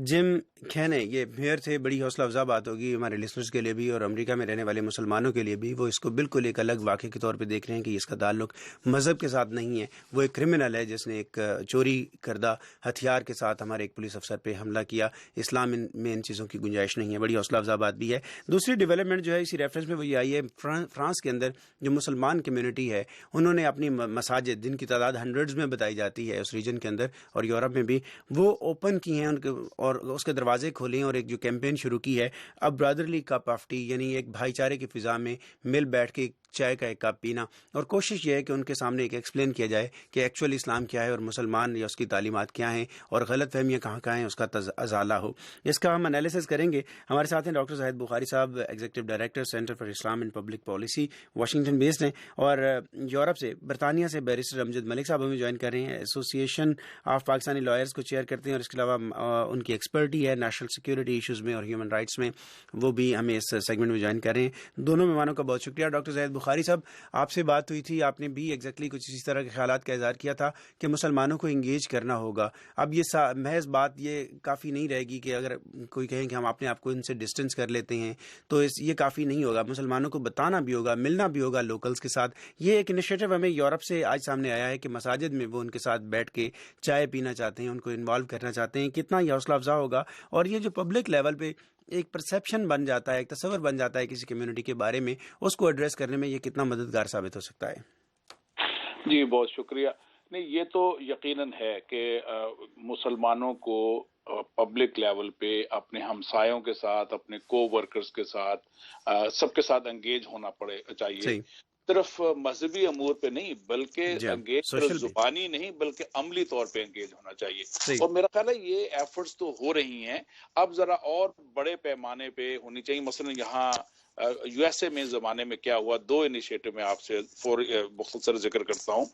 جم کھینے یہ میئر تھے. بڑی حوصلہ افزا بات ہوگی ہمارے لسنرز کے لیے بھی اور امریکہ میں رہنے والے مسلمانوں کے لیے بھی. وہ اس کو بالکل ایک الگ واقعے کے طور پہ دیکھ رہے ہیں کہ اس کا تعلق مذہب کے ساتھ نہیں ہے. وہ ایک کرمنل ہے جس نے ایک چوری کردہ ہتھیار کے ساتھ ہمارے ایک پولیس افسر پہ حملہ کیا. اسلام میں ان چیزوں کی گنجائش نہیں ہے. بڑی حوصلہ افزا بات بھی ہے. دوسری ڈیولپمنٹ جو ہے اسی ریفرنس میں وہ یہ آئی ہے, فرانس کے اندر جو مسلمان کمیونٹی ہے انہوں نے اپنی مساجد, جن کی تعداد ہنڈریڈز میں بتائی جاتی ہے اس ریجن کے اندر اور یورپ میں بھی, وہ اوپن کی ہیں اور اس کے دروازے کھولے ہیں اور ایک جو کیمپین شروع کی ہے اب برادرلی کپ آف ٹی, یعنی ایک بھائی چارے کی فضا میں مل بیٹھ کے چائے کا ایک کپ پینا, اور کوشش یہ ہے کہ ان کے سامنے ایک ایکسپلین کیا جائے کہ ایکچولی اسلام کیا ہے اور مسلمان یا اس کی تعلیمات کیا ہیں اور غلط فہمیاں کہاں ہیں, اس کا ازالہ ہو. اس کا ہم انالیسس کریں گے. ہمارے ساتھ ہیں ڈاکٹر زاہد بخاری صاحب, executive director centre for Islam and public policy, Washington based ہیں, اور یورپ سے برطانیہ سے بیرسٹر امجد ملک صاحب ہمیں جوائن کر رہے ہیں, ایسوسیشن آف پاکستانی لائرز کو چیئر کرتے ہیں, اور اس کے علاوہ ان کی ایکسپرٹی ہے نیشنل سیکورٹی ایشوز میں اور ہیومن رائٹس میں, وہ بھی ہمیں اس سیگمنٹ میں جوائن کر رہے ہیں. دونوں مہمانوں کا بہت شکریہ. ڈاکٹر زاہد بخاری صاحب, آپ سے بات ہوئی تھی, آپ نے بھی ایگزیکٹلی کچھ اسی طرح کے خیالات کا اظہار کیا تھا کہ مسلمانوں کو انگیج کرنا ہوگا. اب یہ محض بات یہ کافی نہیں رہے گی کہ اگر کوئی کہیں کہ ہم اپنے آپ کو ان سے ڈسٹینس کر لیتے ہیں تو یہ کافی نہیں ہوگا. مسلمانوں کو بتانا بھی ہوگا, ملنا بھی ہوگا لوکلز کے ساتھ. یہ ایک انیشیٹو ہمیں یورپ سے آج سامنے آیا ہے کہ مساجد میں وہ ان کے ساتھ بیٹھ کے چائے پینا چاہتے ہیں, ان کو انوالو کرنا چاہتے ہیں. کتنا یہ حوصلہ افزا ہوگا, اور یہ جو پبلک لیول پہ ایک پرسیپشن بن جاتا ہے, ایک تصور بن جاتا ہے کسی کمیونٹی کے بارے میں, اس کو ایڈریس کرنے میں یہ کتنا مددگار ثابت ہو سکتا ہے. جی بہت شکریہ. نہیں, یہ تو یقیناً ہے کہ مسلمانوں کو پبلک لیول پہ اپنے ہمسایوں کے ساتھ, اپنے کو ورکرز کے ساتھ, سب کے ساتھ انگیج ہونا چاہیے. صرف مذہبی امور پہ نہیں بلکہ انگیج زبانی نہیں بلکہ عملی طور پہ انگیج ہونا چاہیے. اور میرا خیال ہے یہ ایفرٹس تو ہو رہی ہیں, اب ذرا اور بڑے پیمانے پہ ہونی چاہیے. مثلا یہاں یو ایس اے میں زمانے میں کیا ہوا, 2 انیشیٹو میں آپ سے مختصر ذکر کرتا ہوں.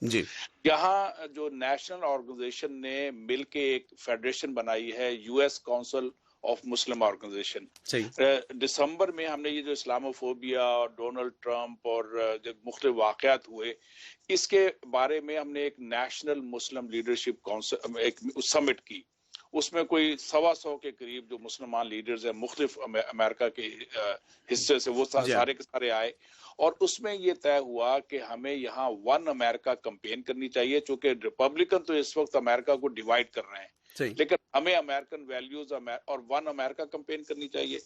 یہاں جو نیشنل آرگنائزیشن نے مل کے ایک فیڈریشن بنائی ہے, U S council of Muslim organization. دسمبر میں ہم نے یہ جو اسلاموفوبیا اور ڈونلڈ ٹرمپ اور جو مختلف واقعات ہوئے, اس کے بارے میں ہم نے ایک نیشنل مسلم لیڈرشپ کونسل ایک سمٹ کی. اس میں کوئی 125 کے قریب جو مسلمان لیڈرز ہیں مختلف امریکہ کے حصے سے, وہ سارے کے سارے آئے, اور اس میں یہ طے ہوا کہ ہمیں یہاں ون امریکہ کمپین کرنی چاہیے, چونکہ ریپبلکن تو اس وقت امریکہ کو ڈیوائڈ کر رہے ہیں, لیکن ہمیں امریکن ویلیوز اور ون امریکہ کمپین کرنی چاہیے.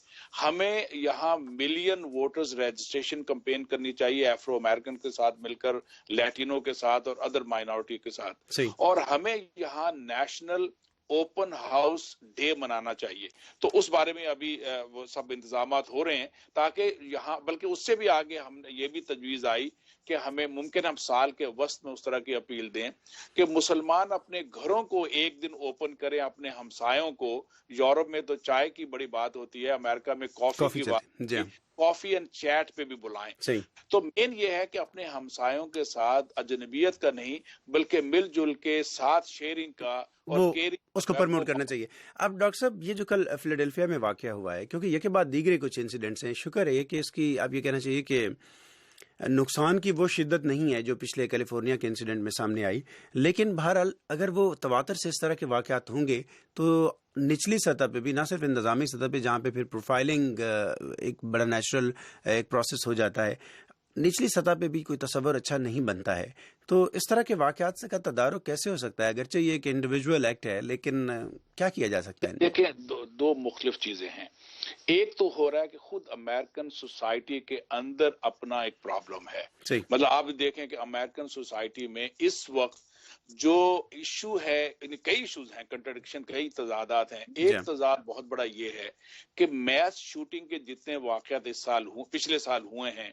ہمیں یہاں ملین ووٹرز رجسٹریشن کمپین کرنی چاہیے, افرو امریکن کے ساتھ مل کر, لیٹینو کے ساتھ اور ادر مائنورٹی کے ساتھ. اور ہمیں یہاں نیشنل اوپن ہاؤس ڈے منانا چاہیے. تو اس بارے میں ابھی وہ سب انتظامات ہو رہے ہیں, تاکہ یہاں بلکہ اس سے بھی آگے ہم یہ بھی تجویز آئی کہ ہمیں ممکن ہم سال کے وسط میں اس طرح کی اپیل دیں کہ مسلمان اپنے گھروں کو ایک دن اوپن کریں, اپنے ہمسایوں کو. یورپ میں تو چائے کی بڑی بات ہوتی ہے, امریکہ میں کافی کی بات, کافی اینڈ چیٹ پہ بھی بلائیں. تو مین یہ ہے کہ اپنے ہمسایوں کے ساتھ اجنبیت کا نہیں بلکہ مل جل کے ساتھ شیئرنگ کا اور اس کو پرموٹ کرنا چاہیے. اب ڈاکٹر صاحب, یہ جو کل فیلاڈیلفیا میں واقعہ ہوا ہے, کیونکہ یہ کے بعد دیگر کچھ انسیڈنٹس ہیں, شکر ہے کہ اس کی اب یہ کہنا چاہیے کہ نقصان کی وہ شدت نہیں ہے جو پچھلے کیلیفورنیا کے انسیڈنٹ میں سامنے آئی, لیکن بہرحال اگر وہ تواتر سے اس طرح کے واقعات ہوں گے تو نچلی سطح پہ بھی, نہ صرف انتظامی سطح پہ جہاں پہ پھر پروفائلنگ ایک بڑا نیچرل ایک پروسیس ہو جاتا ہے, نچلی سطح پہ بھی کوئی تصور اچھا نہیں بنتا ہے. تو اس طرح کے واقعات سے کا تدارک کیسے ہو سکتا ہے؟ اگرچہ یہ ایک انڈیویجول ایکٹ ہے, لیکن کیا کیا جا سکتا ہے؟ دیکھیں, دو مختلف چیزیں ہیں. ایک تو ہو رہا ہے کہ خود امریکن سوسائٹی کے اندر اپنا ایک پرابلم ہے. مطلب آپ دیکھیں کہ امریکن سوسائٹی میں اس وقت جو ایشو ہے, کئی ایشوز ہیں, کنٹرڈکشن, کئی تضادات ہیں. ایک تضاد بہت بڑا یہ ہے کہ میس شوٹنگ کے جتنے واقعات اس سال پچھلے سال ہوئے ہیں,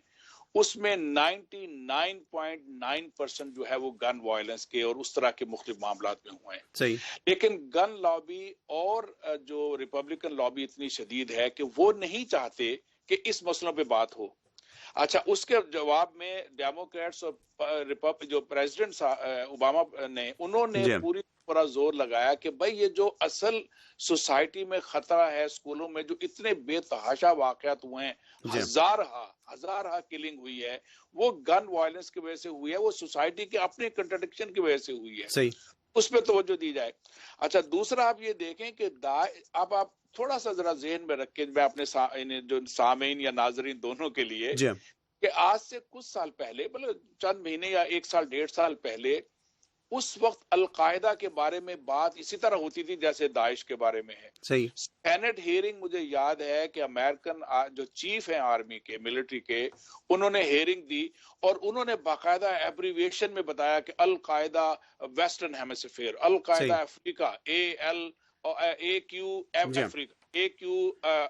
اس میں 99.9% جو ہے وہ گن وائلنس کے اور اس طرح کے مختلف معاملات میں ہوئے ہیں. لیکن گن لابی اور جو ریپبلکن لابی اتنی شدید ہے کہ وہ نہیں چاہتے کہ اس مسئلوں پہ بات ہو. اچھا, اس کے جواب میں ڈیموکریٹس اور جو پریزیڈنٹ اوباما نے, انہوں نے پورا زور لگایا کہ بھائی یہ جو اصل سوسائٹی میں خطرہ ہے, اسکولوں میں جو اتنے بے تحاشا واقعات ہوئے ہیں, ہزارہ کلنگ ہوئی ہے, وہ گن وائلنس کی وجہ سے ہوئی ہے, وہ سوسائٹی کے اپنے کنٹرڈکشن کی وجہ سے ہوئی ہے. اس پہ توجہ دی جائے. اچھا, دوسرا آپ یہ دیکھیں کہ اب آپ تھوڑا سا ذرا ذہن میں رکھیں, میں اپنے جو سامعین یا ناظرین دونوں کے لیے, کہ آج سے کچھ سال پہلے, مطلب چند مہینے یا 1 سال 1.5 سال پہلے, اس وقت القاعدہ کے بارے میں بات اسی طرح ہوتی تھی جیسے داعش کے بارے میں ہے. سینٹ ہیئرنگ مجھے یاد ہے کہ امریکن جو چیف ہیں آرمی کے, ملٹری کے, انہوں نے ہیئرنگ دی اور انہوں نے باقاعدہ ایبریویشن میں بتایا کہ القاعدہ ویسٹرن ہیمسفیئر, القاعدہ افریقہ, AQ افریقہ. AQ